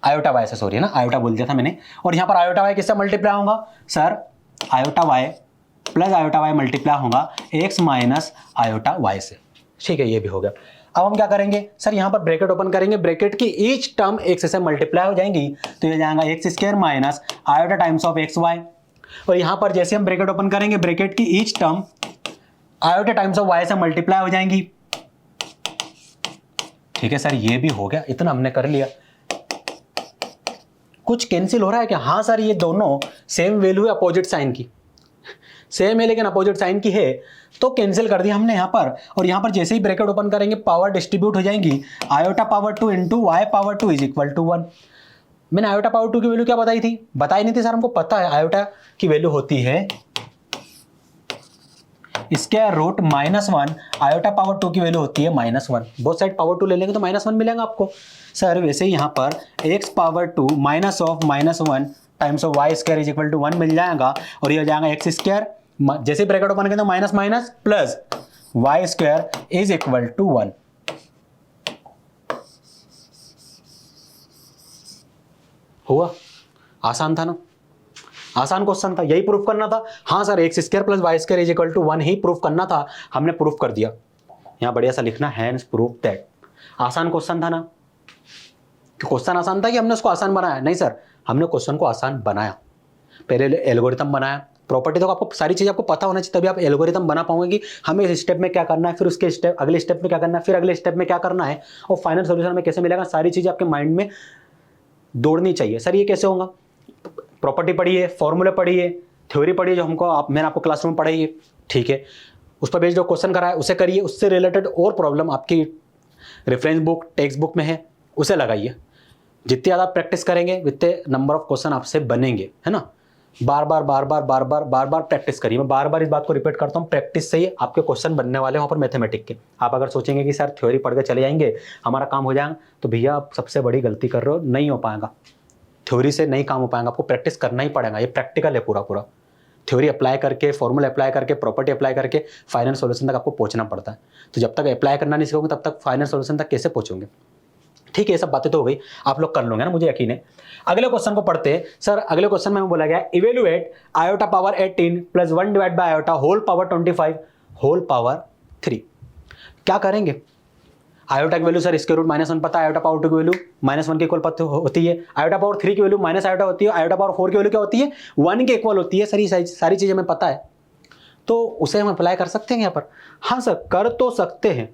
आयोटा वाई से, सॉरी है ना, आयोटा बोल दिया था मैंने। और यहाँ पर आयोटा वाई किससे मल्टीप्लाई होगा sir? Iota y plus iota y multiply होगा x माइनस आयोटा वाई से, ठीक है, ये भी हो गया। अब हम क्या करेंगे सर? यहाँ पर ब्रैकेट ओपन करेंगे, ब्रैकेट की ईच टर्म x से मल्टीप्लाई हो जाएंगी, तो ये जाएगा x square minus iota times of x y. और यहाँ पर जैसे हम ब्रैकेट ओपन करेंगे, ब्रैकेट की each term iota times of y से मल्टीप्लाई हो जाएंगी, ठीक है सर, ये भी हो गया। इतना हमने कर लिया। कुछ कैंसिल हो रहा है क्या? हाँ सर, ये दोनों सेम वैल्यू है अपोजिट साइन की, सेम है लेकिन अपोजिट साइन की है, तो कैंसिल कर दिया हमने यहाँ पर। और यहाँ पर जैसे ही ब्रैकेट ओपन करेंगे पावर डिस्ट्रीब्यूट हो जाएंगी, iota power 2 into y power 2 is equal to 1। मैंने आयोटा पावर 2 की वैल्यू क्या बताई थी? बताई नहीं थी सर, हमको पता है आयोटा की वैल्यू होती है स्क्वायर रूट -1, आयोटा पावर 2 की वैल्यू होती है -1। बोथ साइड पावर 2 ले लेंगे तो -1 मिलेगा आपको। सर वैसे ही यहाँ पर x power 2 minus of -1 times of y square is equal to 1 मिल जाएगा, और ये हो जाएगा एक्स स्क्वायर, जैसे ब्रैकेट ओपन करेंगे तो minus minus plus y square is equal to 1। हुआ, आसान था ना, आसान क्वेश्चन था, यही प्रूफ करना था। हाँ sir x square plus y square is equal to 1 ही प्रूफ करना था, हमने प्रूफ कर दिया। यहाँ बढ़िया सा लिखना हैंस प्रूफ दैट। आसान क्वेश्चन था ना, क्वेश्चन आसान था कि हमने उसको आसान बनाया? नहीं सर, हमने क्वेश्चन को आसान बनाया, पहले एल्गोरिथम बनाया। प्रॉपर्टी तो आपको सारी चीज़ आपको पता होना चाहिए, तभी आप एल्गोरिथम बना पाओगे कि हमें इस स्टेप में क्या करना है, फिर उसके स्टेप अगले स्टेप में क्या करना है, फिर अगले स्टेप में क्या करना है, और फाइनल सोल्यूशन में कैसे मिलेगा। सारी चीज़ें आपके माइंड में दौड़नी चाहिए। सर ये कैसे होगा? प्रॉपर्टी पढ़ी है, फॉर्मूले पढ़ी है, थ्योरी पढ़ी है, जो हमको मैंने आपको क्लासरूम में पढ़ाई है, ठीक है, उस पर बेस्ड जो क्वेश्चन कराया उसे करिए, उससे रिलेटेड और प्रॉब्लम आपकी रेफरेंस बुक टेक्स्ट बुक में है उसे लगाइए। जितनी ज़्यादा प्रैक्टिस करेंगे उतने नंबर ऑफ क्वेश्चन आपसे बनेंगे, है ना। बार बार प्रैक्टिस करिए। मैं बार बार इस बात को रिपीट करता हूँ, प्रैक्टिस से ही आपके क्वेश्चन बनने वाले हैं वहाँ पर मैथमेटिक के। आप अगर सोचेंगे कि सर थ्योरी पढ़ के चले जाएंगे हमारा काम हो जाएगा, तो भैया आप सबसे बड़ी गलती कर रहे हो, नहीं हो पाएगा। थ्योरी से नहीं काम हो पाएगा, आपको प्रैक्टिस करना ही पड़ेगा। ये प्रैक्टिकल है पूरा थ्योरी अप्लाई करके, फॉर्मूला अप्लाई करके, प्रॉपर्टी अप्लाई करके फाइनल सॉल्यूशन तक आपको पहुंचना पड़ता है। तो जब तक अप्लाई करना नहीं सीखोगे तब तक फाइनल सॉल्यूशन तक कैसे पहुंचोगे? ठीक है, ये सब बातें तो हो गई, आप लोग कर लोगे ना, मुझे यकीन है। अगले क्वेश्चन को पढ़ते हैं। सर अगले क्वेश्चन में बोला गया evaluate iota power 18 plus 1 divide by iota whole power 25 whole power 3। क्या करेंगे? आयोटा की वैल्यू सर स्क्वायर रूट -1 पता है, आयोटा पावर 2 की वैल्यू -1 के इक्वल होती है, आयोटा पावर 3 की वैल्यू माइनस आयोटा होती है, आयोटा पावर 4 की वैल्यू क्या होती है? 1 के इक्वल होती है। सर ये सारी चीजें हमें पता है, तो उसे हम अप्लाई कर सकते हैं यहाँ पर। हाँ सर कर तो सकते हैं,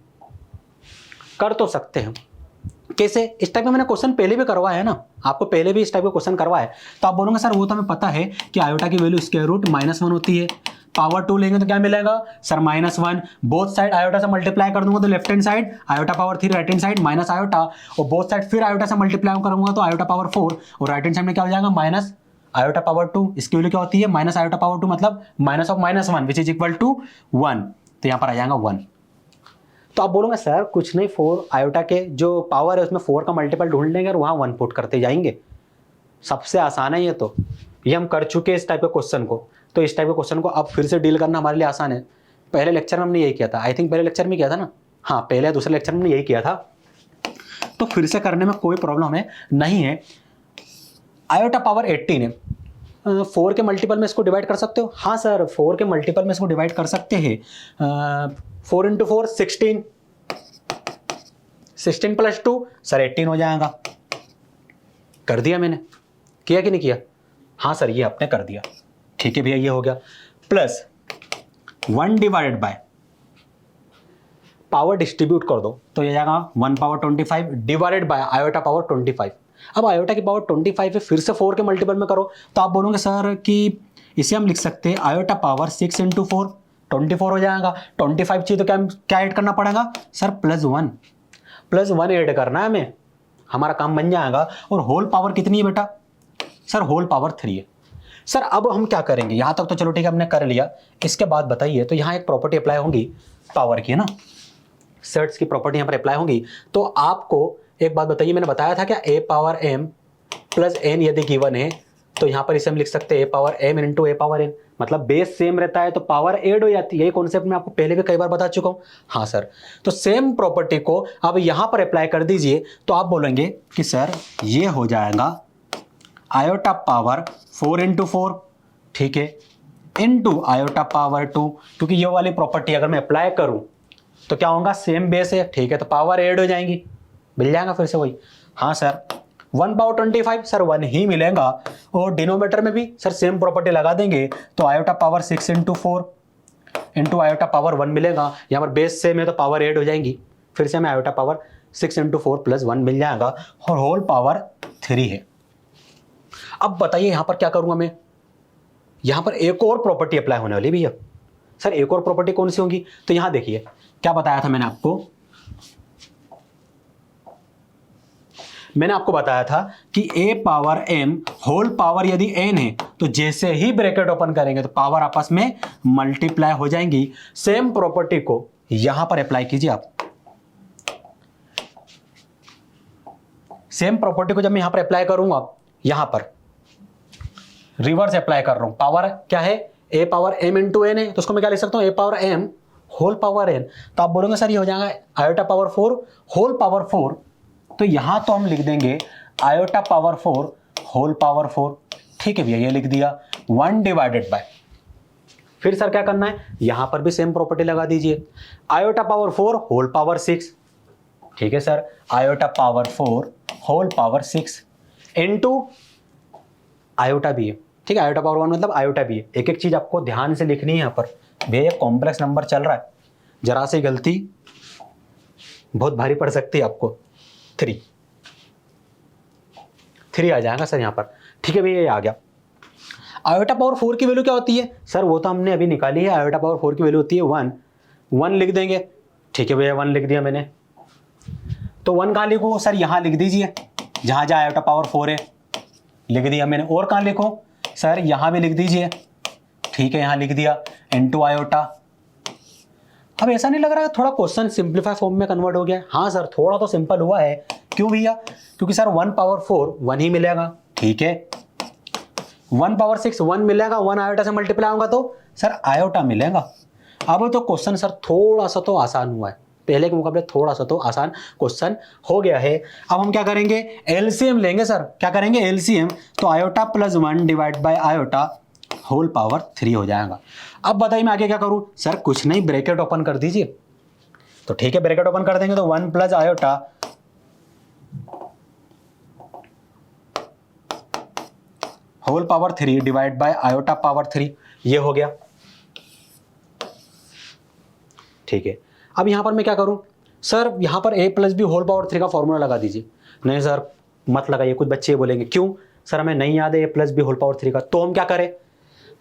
कर तो सकते हैं। कैसे? इस टाइप का मैंने क्वेश्चन पहले भी करवाया है ना, आपको पहले भी इस टाइप का क्वेश्चन करवाया है। तो आप बोलोगे सर वो तो हमें पता है कि आयोटा की वैल्यू स्क्वायर रूट -1 होती है, पावर 2 लेंगे तो क्या मिलेगा सर -1, बोथ साइड आयोटा से मल्टीप्लाई कर दूंगा तो left hand side iota power 3, right hand side minus iota, और बोथ साइड फिर आयोटा से मल्टीप्लाई करूंगा तो आयोटा पावर 4, और राइट हैंड साइड में क्या हो जाएगा माइनस आयोटा पावर 2। इसकी वैल्यू क्या होती है? माइनस आयोटा पावर 2 मतलब minus of -1 which is equal to 1, तो यहाँ पर आ जाएगा 1। तो आप बोलोगे सर कुछ नहीं, 4 आयोटा के जो पावर है उसमें 4 का मल्टीपल ढूंढ लेंगे और वहां 1 पुट करते जाएंगे। सबसे आसान है ये, तो ये हम कर चुके हैं इस टाइप के क्वेश्चन को, तो इस टाइप के क्वेश्चन को अब फिर से डील करना हमारे लिए आसान है। पहले लेक्चर में हमने यही किया था, आई थिंक पहले लेक्चर में किया था ना, हाँ पहले या दूसरे लेक्चर में हमने यही किया था, तो फिर से करने में कोई प्रॉब्लम हमें नहीं है। आयोटा पावर 18 है, 4 के मल्टीपल में इसको डिवाइड कर सकते हो? हाँ सर 4 के मल्टीपल में इसको डिवाइड कर सकते हैं। 4 × 4 16, 16 + 2 सर 18 हो जाएगा। कर दिया मैंने, किया कि नहीं किया? हाँ सर ये आपने कर दिया, ठीक है भैया ये हो गया। Plus 1 divided by power distribute कर दो तो ये जाएगा 1 power 25 divided by iota power 25। अब आयोटा की पावर 25 है, फिर से 4 के मल्टीपल में करो तो आप बोलोगे सर कि इसे हम लिख सकते हैं आयोटा पावर 6 × 4 24 हो जाएगा। 25 चाहिए तो क्या ऐड करना पड़ेगा सर? +1 ऐड करना है हमें, हमारा काम बन जाएगा। और होल पावर कितनी है बेटा? सर होल पावर 3 है। सर अब हम क्या करेंगे? यहां तक तो चलो ठीक है हमने कर लिया, इसके बाद बताइए, तो यहाँ एक प्रॉपर्टी अप्लाई होगी पावर की, है ना, सेट्स की प्रॉपर्टी यहाँ पर अप्लाई होंगी। तो आपको एक बात बताइए, मैंने बताया था क्या a power m plus n यदि गिवन है तो यहाँ पर इसे हम लिख सकते हैं a power m into a power n, मतलब बेस सेम रहता है तो पावर ऐड हो जाती है। ये कॉन्सेप्ट मैं आपको पहले भी कई बार बता चुका हूँ। हाँ सर, तो सेम प्रॉपर्टी को अब यहाँ पर अप्लाई कर दीजिए तो आप बोलेंगे कि सर ये हो जाएगा आयोटा पावर 4 × 4, ठीक है, इंटू आयोटा पावर 2, क्योंकि ये वाली प्रॉपर्टी अगर मैं अप्लाई करूँ तो क्या होगा? सेम बेस है, ठीक है, तो पावर ऐड हो जाएंगी, मिल जाएगा फिर से वही। हाँ सर 1 पावर 25 सर 1 ही मिलेगा, और डिनोमीटर में भी सर सेम प्रॉपर्टी लगा देंगे तो iota power 6 × 4 into iota power 1 मिलेगा। यहाँ पर बेस सेम है तो पावर ऐड हो जाएंगी, फिर से हमें आयोटा पावर 6 × 4 + 1 मिल जाएगा, और होल पावर 3 है। अब बताइए यहाँ पर क्या करूँगा मैं? यहाँ पर एक और प्रॉपर्टी अप्लाई होने वाली भैया। सर एक और प्रॉपर्टी कौन सी होगी? तो यहाँ देखिए क्या बताया था मैंने आपको बताया था कि a power m whole power यदि n है तो जैसे ही ब्रैकेट ओपन करेंगे तो पावर आपस में मल्टीप्लाई हो जाएंगी। सेम प्रॉपर्टी को यहां पर अप्लाई कीजिए आप। सेम प्रॉपर्टी को जब मैं यहां पर अप्लाई करूंगा, यहां पर रिवर्स अप्लाई कर रहा हूं, पावर क्या है? a power m into n है, तो उसको मैं क्या लिख सकता हूं? a power m whole power n। तो आप बोलोगे सर ये हो जाएगा आयोटा पावर 4 होल पावर 4, तो यहां तो हम लिख देंगे आयोटा पावर 4 होल पावर 4, ठीक है भैया ये लिख दिया 1 डिवाइडेड बाय, फिर सर क्या करना है, यहां पर भी सेम प्रॉपर्टी लगा दीजिए, आयोटा पावर 4 होल पावर 6, ठीक है sir, iota power 4 whole power 6 into iota भी है, ठीक है, आयोटा पावर 1 मतलब आयोटा भी है। एक एक चीज आपको ध्यान से लिखनी है यहाँ पर भैया, ये कॉम्प्लेक्स नंबर चल रहा है, जरा सी गलती बहुत भारी पड़ सकती है आपको। 3 आ जाएगा सर यहाँ पर, ठीक है भैया ये आ गया। आयोटा पावर 4 की वैल्यू क्या होती है सर, वो तो हमने अभी निकाली है, आयोटा पावर 4 की वैल्यू होती है 1 लिख देंगे, ठीक है भैया 1 लिख दिया मैंने। तो 1 कहाँ लिखो सर, यहाँ लिख दीजिए जहाँ जहाँ आयोटा पावर 4 है, लिख दिया मैंने। और कहाँ लिखो सर, यहाँ भी लिख दीजिए, ठीक है यहाँ लिख दिया इनटू आयोटा। अब ऐसा नहीं लग रहा है थोड़ा क्वेश्चन सिंप्लीफाई फॉर्म में कन्वर्ट हो गया? हाँ सर थोड़ा तो सिंपल हुआ है, क्यों भैया, क्योंकि सर 1 पावर 4 1 ही मिलेगा, ठीक है, 1 पावर 6 1 मिलेगा, 1 आयोटा से मल्टीप्लाई होगा तो सर आयोटा मिलेगा। अब तो क्वेश्चन सर थोड़ा सा तो आसान हुआ है, पहले के मुकाबले थोड़ा सा तो आसान क्वेश्चन हो गया है। अब हम क्या करेंगे, एलसीएम लेंगे सर, क्या करेंगे एलसीएम, तो iota plus 1 divide by iota whole power 3 हो जाएगा। अब बताइए मैं आगे क्या करूं सर, कुछ नहीं ब्रैकेट ओपन कर दीजिए, तो ठीक है ब्रैकेट ओपन कर देंगे तो 1 plus iota whole power 3 divide by iota power 3, ये हो गया, ठीक है। अब यहां पर मैं क्या करूं सर, यहां पर a plus b whole power 3 का फॉर्मूला लगा दीजिए। नहीं सर मत लगाइए, कुछ बच्चे बोलेंगे क्यों सर हमें नहीं याद है a plus b whole power 3 का, तो हम क्या करें,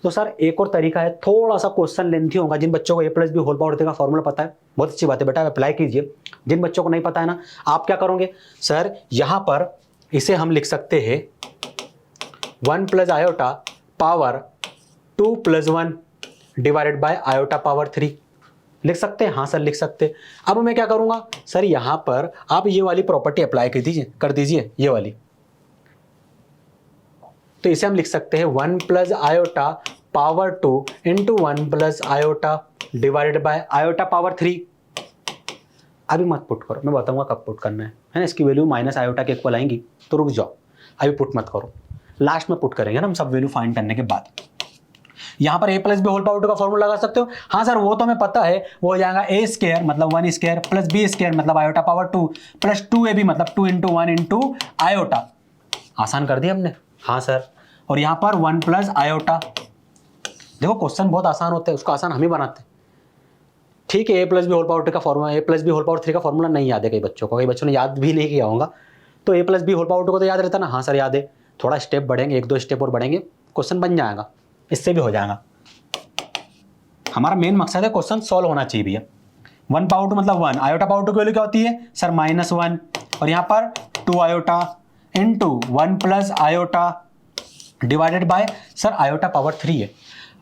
तो सर एक और तरीका है, थोड़ा सा क्वेश्चन लेंथी होगा, जिन बच्चों को a plus b whole power 3 का फॉर्मूला पता है बहुत अच्छी बात है बेटा, अप्लाई कीजिए। जिन बच्चों को नहीं पता है ना, आप क्या करोगे सर, यहां पर इसे हम लिख सकते हैं 1 plus iota power 2 plus 1 divided by iota power 3 लिख सकते हैं, हाँ सर लिख सकते हैं। अब मैं क्या करूंगा सर, यहां पर आप ये वाली प्रॉपर्टी अप्लाई कर दीजिए ये वाली, तो इसे हम लिख सकते हैं 1 plus iota power 2 into 1 plus iota divided by iota power 3। अभी मत पुट करो, मैं बताऊंगा कब पुट करना है ना, इसकी वैल्यू माइनस आयोटा के इक्वल आएंगी, तो रुक जाओ अभी पुट मत करो, लास्ट में पुट करेंगे ना हम सब वैल्यू फाइंड करने के बाद। यहां पर a plus b whole power 2 का फॉर्मूला लगा सकते हो, हाँ सर वो तो हमें पता है, वो हो जाएगा a स्क्वायर मतलब 1 स्क्वायर प्लस b स्क्वायर मतलब आयोटा पावर 2 प्लस 2ab मतलब 2 इंटू 1 इंटू आयोटा। आसान कर दिया हमने, हाँ सर। और यहां पर 1 प्लस आयोटा, देखो क्वेश्चन बहुत आसान होते हैं, उसको आसान हम ही बनाते हैं, ठीक है। a plus b whole power 2 का formula, a plus b whole power 3 का फॉर्मूला नहीं याद है कई बच्चों को, कई बच्चों ने याद भी नहीं किया होगा, तो a plus b whole power 2 को तो याद रहता ना, हाँ सर याद है, थोड़ा स्टेप बढ़ेंगे, 1-2 स्टेप और बढ़ेंगे, क्वेश्चन बन जाएगा, इससे भी हो जाएगा। हमारा मेन मकसद है क्वेश्चन सॉल्व होना चाहिए भैया। 1 पावर 2 मतलब 1, आयोटा पावर 2 की वैल्यू क्या होती है सर -1, और यहाँ पर 2 iota into 1 plus iota divided by sir iota power 3 है।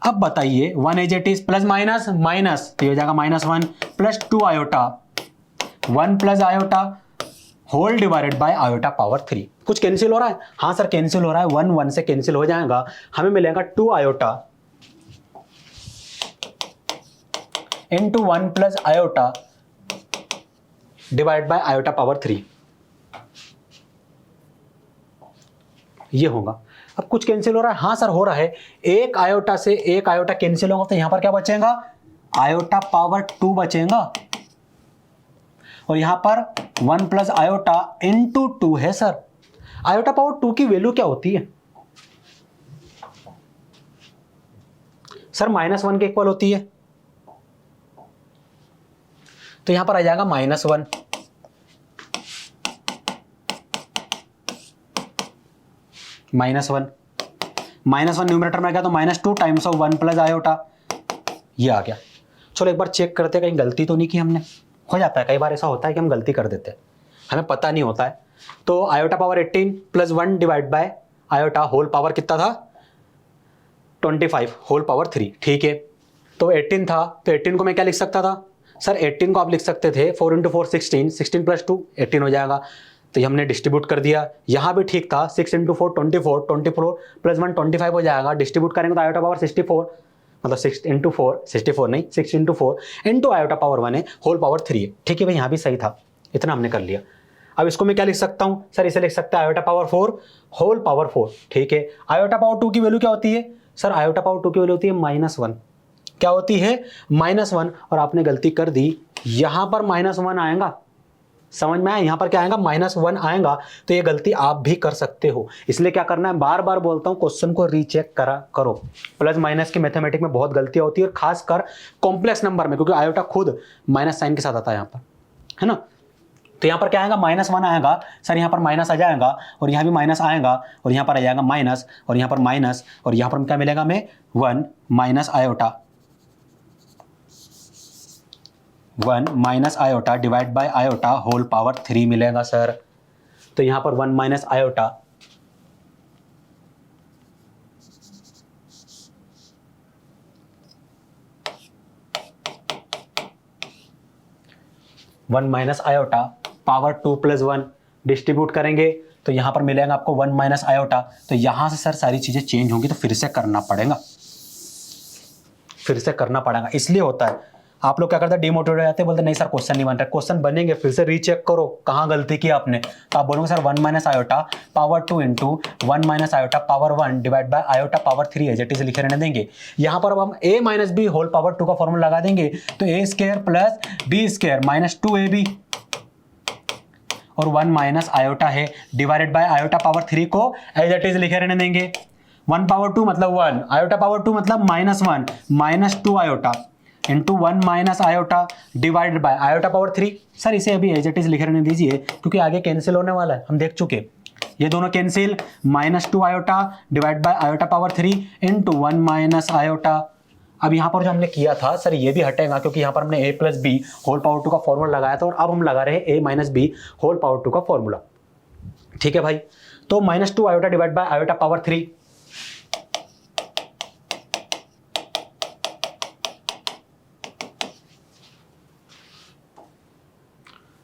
अब बताइए 1 as it is plus minus minus, तो ये हो जाएगा -1 plus 2 iota 1 plus iota whole divided by iota power 3। कुछ कैंसिल हो रहा है, हाँ सर कैंसिल हो रहा है, 1 1 से कैंसिल हो जाएगा, हमें मिलेगा 2 iota into 1 plus iota divide by iota power 3, ये होगा। अब कुछ कैंसिल हो रहा है, हाँ सर हो रहा है, एक आयोटा से एक आयोटा कैंसिल होगा, तो यहां पर क्या बचेगा आयोटा पावर 2 बचेगा, और यहां पर 1 प्लस आयोटा इंटू 2 है सर। आयोटा पावर 2 की वैल्यू क्या होती है सर, -1 के इक्वल होती है, तो यहां पर आ जाएगा -1 -1 न्यूमरेटर में आ गया, तो -2 टाइम्स ऑफ 1 प्लस आयोटा, ये आ गया। चलो एक बार चेक करते हैं कहीं गलती तो नहीं की हमने, हो जाता है कई बार ऐसा होता है कि हम गलती कर देते हैं, हमें पता नहीं होता है। तो iota power 18 plus 1 divide by iota whole power कितना था 25 होल पावर 3, ठीक है। तो 18 था, तो 18 को मैं क्या लिख सकता था सर, 18 को आप लिख सकते थे 4 इंटू 4 16, 16 प्लस 2 18 हो जाएगा, तो ये हमने डिस्ट्रीब्यूट कर दिया। यहाँ भी ठीक था, 6 इंटू 4 24, 24 प्लस 1 25 हो जाएगा, डिस्ट्रीब्यूट करेंगे तो आयोटा पावर 64 मतलब 6 इंटू 4 64 नहीं 6 इंटू 4 इंटू आयोटा पावर 1 है होल पावर 3 है, ठीक है भाई यहाँ भी सही था, इतना हमने कर लिया। अब इसको मैं क्या लिख सकता हूं सर, इसे लिख सकता है आयोटा पावर 4 होल पावर 4। ठीक है, आयोटा पावर 2 की वैल्यू क्या होती है सर, आयोटा पावर 2 की वैल्यू होती है -1। क्या होती है -1, और आपने गलती कर दी, यहां पर -1 आएगा, समझ में आया, यहां पर क्या आएगा -1 आएगा। तो ये गलती आप भी कर सकते हो, इसलिए क्या करना है, बार बार बोलता हूं क्वेश्चन को रीचेक करा करो। प्लस माइनस की मैथमेटिक्स में बहुत गलतियां होती है, और खासकर कॉम्प्लेक्स नंबर में, क्योंकि आयोटा खुद माइनस साइन के साथ आता है यहाँ पर, है ना। तो यहाँ पर क्या आएगा -1 आएगा सर, यहाँ पर माइनस आ जाएगा, और यहाँ भी माइनस आएगा, और यहाँ पर आ जाएगा माइनस, और यहाँ पर माइनस, और यहाँ पर क्या मिलेगा हमें 1 minus iota, 1 minus iota divide by iota whole power 3 मिलेगा सर। तो यहां पर 1 minus iota, power 2 plus 1 distribute करेंगे, तो यहां पर मिलेगा आपको 1 माइनस आयोटा। तो यहां से सर सारी चीजें चेंज होंगी, तो फिर से करना पड़ेगा, इसलिए होता है। आप लोग क्या करते हैं, डिमोटिवेट हो जाते हैं, बोलते नहीं सर क्वेश्चन नहीं बन रहा। क्वेश्चन बनेंगे, फिर से रीचेक करो कहाँ गलती की आपने। तो आप बोलोगे sir 1 minus iota power 2 into 1 minus iota power 1 divide by iota power 3 as it is लिखे रहने देंगे। यहाँ पर अब हम a minus b whole power 2 का फॉर्मूला लगा देंगे, तो a square plus b square minus 2ab और 1 माइनस आयोटा है डिवाइडेड बाय आयोटा पावर 3 को एज इट इज लिखे रहने देंगे। 1 पावर 2 मतलब 1, आयोटा पावर 2 मतलब -1 minus 2 iota into 1 minus iota divided by iota power 3। Sir इसे अभी एज इट इज लिखे रहने दीजिए, क्योंकि आगे कैंसिल होने वाला है, हम देख चुके, ये दोनों cancel, -2 iota divide by iota power 3 into 1 minus iota. अब यहाँ पर जो हमने किया था सर ये भी हटेगा, क्योंकि यहाँ पर हमने a plus b whole power 2 का फॉर्मूला लगाया था, और अब हम लगा रहे हैं a minus b whole power 2 का फॉर्मूला। ठीक है भाई, तो -2 iota divide by iota power 3,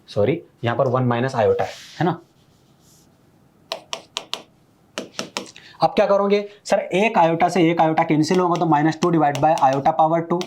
sorry यहां पर 1 माइनस आयोटा है ना। अब क्या करोगे सर, एक आयोटा से एक आयोटा कैंसिल होगा, तो -2 divide by iota power 2,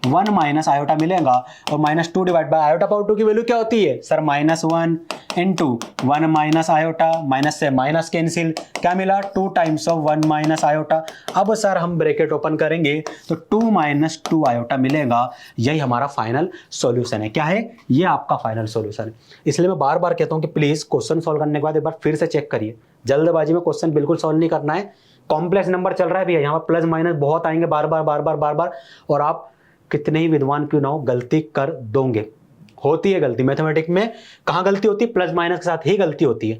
1 minus iota मिलेगा, और -2 डिवाइड बाय आयोटा पावर 2 की वैल्यू क्या होती है sir, -1 into 1 minus iota, minus से माइनस कैंसिल, क्या मिला 2 टाइम्स ऑफ 1 माइनस आयोटा। अब सर हम ब्रैकेट ओपन करेंगे, तो 2 माइनस 2 आयोटा मिलेगा। यही हमारा फाइनल सॉल्यूशन है। क्या है, ये आपका फाइनल सॉल्यूशन है। इसलिए मैं बार बार कहता हूं कि प्लीज क्वेश्चन सॉल्व करने के बाद एक बार फिर से चेक करिए, जल्दबाजी में क्वेश्चन बिल्कुल सॉल्व नहीं करना है। कॉम्प्लेक्स नंबर चल रहा है भैया, यहाँ पर प्लस माइनस बहुत आएंगे बार बार, और आप कितने ही विद्वान क्यों ना हो गलती कर दोगे। होती है गलती, मैथमेटिक्स में कहां गलती होती है, प्लस माइनस के साथ ही गलती होती है।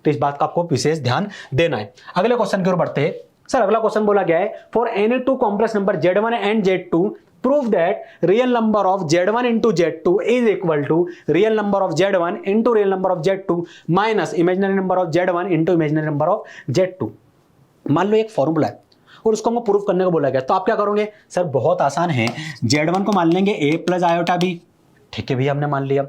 तो इस बात का आपको विशेष ध्यान देना है। अगले क्वेश्चन की ओर बढ़ते हैं। सर अगला क्वेश्चन बोला गया है, for any two complex number Z1 and Z2 prove that real number of Z1 into Z2 is equal to real number of Z1 into real number of Z2 minus imaginary number of Z1 into imaginary number of Z2। मान लो एक formula है और उसको हमको proof करने को बोला गया, तो आप क्या करोगे सर, बहुत आसान है। Z1 को मान लेंगे a प्लस आयोटा बी, ठीक है भैया हमने मान लिया,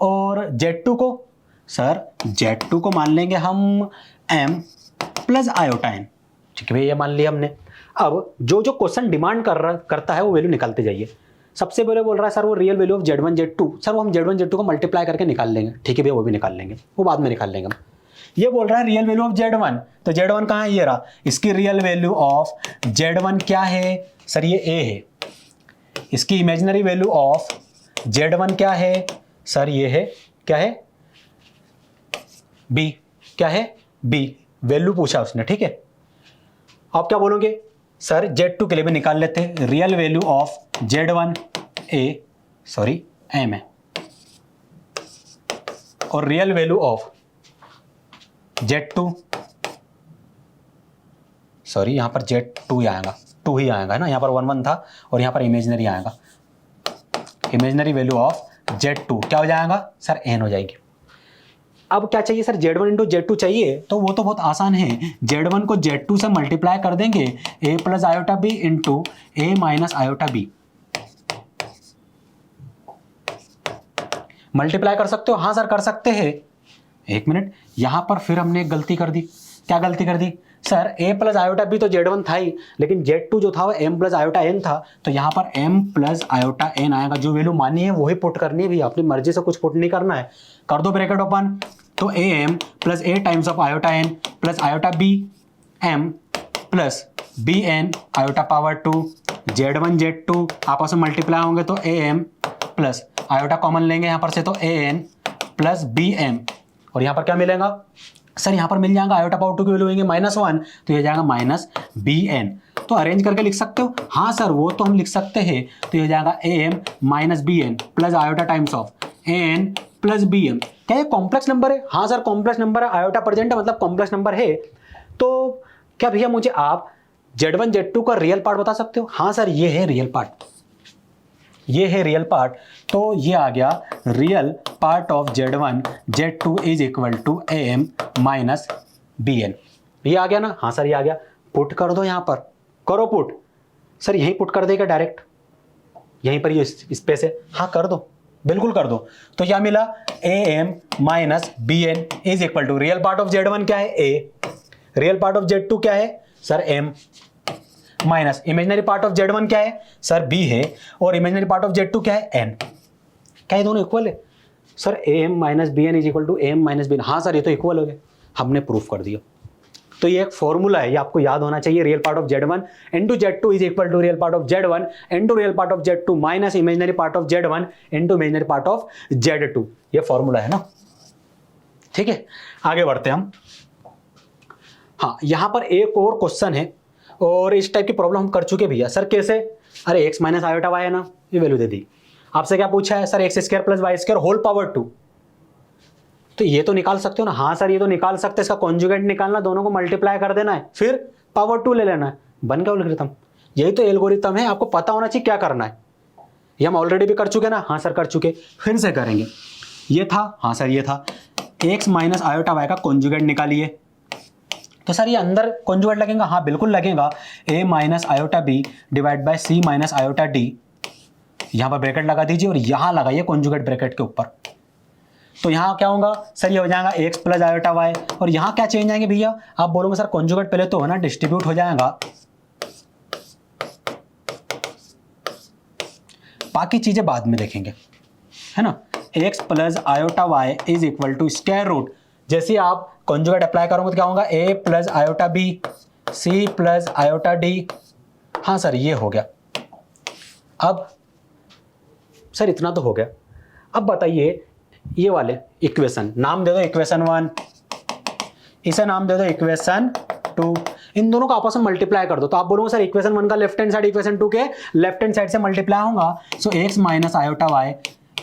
और Z2 को सर Z2 को मान लेंगे हम m प्लस आयोटा n, ठीक है भैया ये मान लिया हमने। अब जो जो क्वेश्चन डिमांड करता है वो वैल्यू निकालते जाइए। सबसे पहले बोल रहा है सर वो real value of Z1 Z2, sir वो हम Z1 Z2 को मल्टीप्लाई करके निकाल लेंगे, ठीक है भैया वो भी निकाल लेंगे, वो बाद में निकाल लेंगे हम। ये बोल रहा है रियल वैल्यू ऑफ Z1, तो Z1 कहाँ है, ये रहा। इसकी रियल वैल्यू ऑफ Z1 क्या है सर, ये A है। इसकी इमेजिनरी वैल्यू ऑफ Z1 क्या है सर, ये है, क्या है B, क्या है B, वैल्यू पूछा उसने, ठीक है। आप क्या बोलोगे सर, Z2 के लिए भी निकाल लेते हैं। Real value of Z1 M है, और रियल वैल्यू ऑफ Z2, यहां पर Z2 ही आएगा, 2 ही आएगा ना, यहां पर 1 1 था और यहां पर इमेजिनरी आएगा। इमेजिनरी वैल्यू ऑफ Z2 क्या हो जाएगा सर, n हो जाएगी। अब क्या चाहिए सर, Z1 इंटू Z2 चाहिए, तो वो तो बहुत आसान है। Z1 को Z2 से मल्टीप्लाई कर देंगे, a plus iota b into a minus iota b. Multiply कर सकते हो, हाँ सर कर सकते हैं। एक मिनट, यहां पर फिर हमने एक गलती कर दी। क्या गलती कर दी sir a plus iota b तो z1 था ही, लेकिन z2 जो था वो m प्लस आयोटा n था, तो यहाँ पर m प्लस आयोटा n आएगा। जो वैल्यू मानी है वही पुट करनी है भी, अपनी मर्जी से कुछ पुट नहीं करना है। कर दो ब्रैकेट ओपन, तो am plus a times of iota n plus iota b m plus bn iota power 2 z1 z2 आपस में मल्टीप्लाई होंगे तो am प्लस आयोटा कॉमन लेंगे यहाँ पर से तो an प्लस bm, और यहाँ पर क्या मिलेगा सर, यहाँ पर मिल जाएगा आयोटा पावर 2 की वैल्यू होंगे -1, तो ये जाएगा माइनस bn। तो अरेंज करके लिख सकते हो, हाँ सर वो तो हम लिख सकते हैं। तो ये जाएगा am minus bn plus iota times of an plus bm। क्या ये कॉम्प्लेक्स नंबर है? हाँ सर कॉम्प्लेक्स नंबर है, आयोटा प्रेजेंट है मतलब कॉम्प्लेक्स नंबर है। तो क्या भैया मुझे आप z1 z2 का रियल पार्ट बता सकते हो? हाँ सर ये है रियल पार्ट, ये है रियल पार्ट। तो ये आ गया real part of z1 z2 is equal to am minus bn। ये आ गया ना? हाँ सर ये आ गया। पुट कर दो, यहाँ पर करो पुट। सर यहीं पुट कर देगा डायरेक्ट, यहीं पर ये स्पेस है, हाँ कर दो, बिल्कुल कर दो। तो क्या मिला, am minus bn is equal to real part of z1 क्या है a, real part of z2 क्या है sir m, minus imaginary part of z1 क्या है सर b है, और इमेजिनरी पार्ट ऑफ z2 क्या है n। क्या ये दोनों इक्वल है sir? am minus bn is equal to am minus bn। हाँ सर ये तो इक्वल हो गए, हमने प्रूफ कर दिया। तो ये एक फॉर्मूला है, ये आपको याद होना चाहिए। Real part of z1 into z2 is equal to real part of z1 into real part of z2 minus imaginary part of z1 into imaginary part of z2। ये फॉर्मूला है ना, ठीक है। आगे बढ़ते हैं हम। हाँ यहाँ पर एक और क्वेश्चन है, और इस टाइप की प्रॉब्लम हम कर चुके भैया। सर कैसे? अरे x माइनस आयोटा y है ना, ये वैल्यू दे दी। आपसे क्या पूछा है sir, x square plus y square whole power 2। तो ये तो निकाल सकते हो ना? हाँ सर ये तो निकाल सकते हैं। इसका कॉन्जुगेट निकालना, दोनों को मल्टीप्लाई कर देना है, फिर पावर 2 ले लेना है, बन गया एल्गोरिथम। यही तो एल्गोरिथम है, आपको पता होना चाहिए क्या करना है। ये हम ऑलरेडी भी कर चुके ना? हाँ सर कर चुके, फिर से करेंगे। ये था, हाँ सर ये था, एक्स माइनस आयोटा वाई का कॉन्जुगेट निकालिए। तो सर ये अंदर कॉन्जुगेट लगेगा? हाँ बिल्कुल लगेगा। a minus iota b divide by c minus iota d, यहाँ पर ब्रैकेट लगा दीजिए और यहाँ लगाइए कॉन्जुगेट ब्रैकेट के ऊपर। तो यहाँ क्या होगा सर, ये हो जाएगा x प्लस आयोटा वाई, और यहाँ क्या चेंज आएंगे भैया? आप बोलोगे सर कॉन्जुगेट पहले तो है ना, डिस्ट्रीब्यूट हो जाएगा, बाकी चीजें बाद में देखेंगे, है ना। x plus iota y is equal to square root, जैसे आप कॉन्जुगेट अप्लाई करोगे तो क्या होगा, a plus iota b c plus iota d. हाँ सर ये हो गया। अब सर इतना तो हो गया। अब बताइए ये वाले इक्वेशन नाम दे दो, इक्वेशन 1, इसे नाम दे दो इक्वेशन 2। इन दोनों को आपस में मल्टीप्लाई कर दो। तो आप बोलोगे सर इक्वेशन 1 का लेफ्ट हैंड साइड इक्वेशन 2 के लेफ्ट हैंड साइड से मल्टीप्लाई होगा। So x minus iota y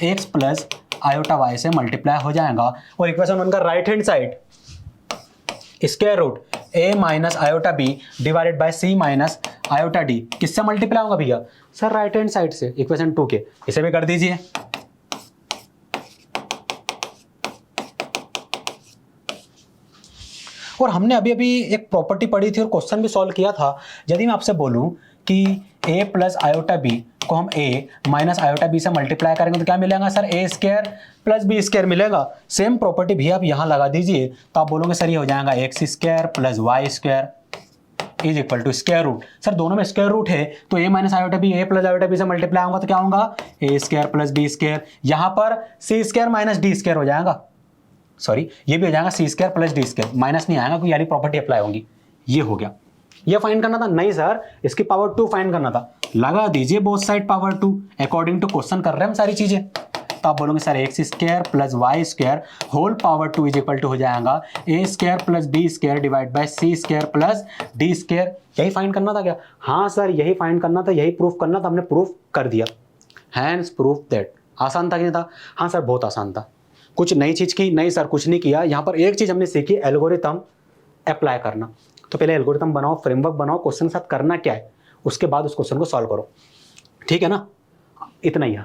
x plus iota y से मल्टीप्लाई हो जाएगा, और इक्वेशन 1 का right hand side square root a minus iota b divided by c minus iota d किससे multiply होगा भैया? सर राइट हैंड साइड से equation 2 के। इसे भी कर दीजिए। और हमने अभी अभी एक प्रॉपर्टी पढ़ी थी और क्वेश्चन भी सॉल्व किया था। यदि मैं आपसे बोलूं कि a प्लस आयोटा बी को हम a माइनस आयोटा बी से मल्टीप्लाई करेंगे तो क्या मिलेगा sir, a square plus b square मिलेगा। सेम प्रॉपर्टी भी आप यहाँ लगा दीजिए, तो आप बोलोगे सर ये हो जाएगा x square plus y square is equal to square root. Sir दोनों में स्क्वायर रूट है, तो a minus iota b a plus iota b से मल्टीप्लाई होगा तो क्या होगा, a square plus b square. यहाँ पर c square minus d square हो जाएगा, सॉरी ये भी हो जाएगा c square plus d square, minus नहीं आएगा क्योंकि यानी प्रॉपर्टी अप्लाई होगी। ये हो गया। ये फाइंड करना था? नहीं सर इसकी पावर 2 फाइंड करना था। लगा दीजिए both side power 2, according to question कर रहे हैं हम सारी चीजें। तो आप बोलोगे sir x square plus y square whole power 2 is equal to हो जाएगा a square plus b square divide by c square plus d square. यही फाइंड करना था क्या? हाँ सर यही फाइंड करना था, यही प्रूफ करना था, हमने प्रूफ कर दिया। Hence proof that. आसान था कि नहीं था? हाँ सर बहुत आसान था। कुछ नई चीज की? नहीं सर कुछ नहीं किया। यहाँ पर एक चीज हमने सीखी, एल्गोरिथम अप्लाई करना। तो पहले एल्गोरिथम बनाओ, फ्रेमवर्क बनाओ, क्वेश्चन के साथ करना क्या है, उसके बाद उस क्वेश्चन को सॉल्व करो, ठीक है ना। इतना ही है।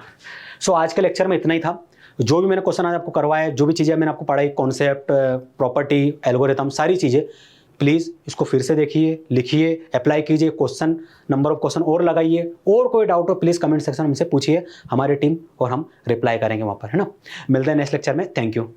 सो आज के लेक्चर में इतना ही था। जो भी मैंने क्वेश्चन आज आपको करवाया, जो भी चीज़ें मैंने आपको पढ़ाई, कॉन्सेप्ट, प्रॉपर्टी, एल्गोरिथम, सारी चीज़ें, प्लीज़ इसको फिर से देखिए, लिखिए, अप्लाई कीजिए, क्वेश्चन नंबर ऑफ क्वेश्चन और लगाइए। और कोई डाउट हो प्लीज़ कमेंट सेक्शन में हमसे पूछिए, हमारी टीम और हम रिप्लाई करेंगे वहाँ पर, है ना। मिलते हैं नेक्स्ट लेक्चर में। Thank you.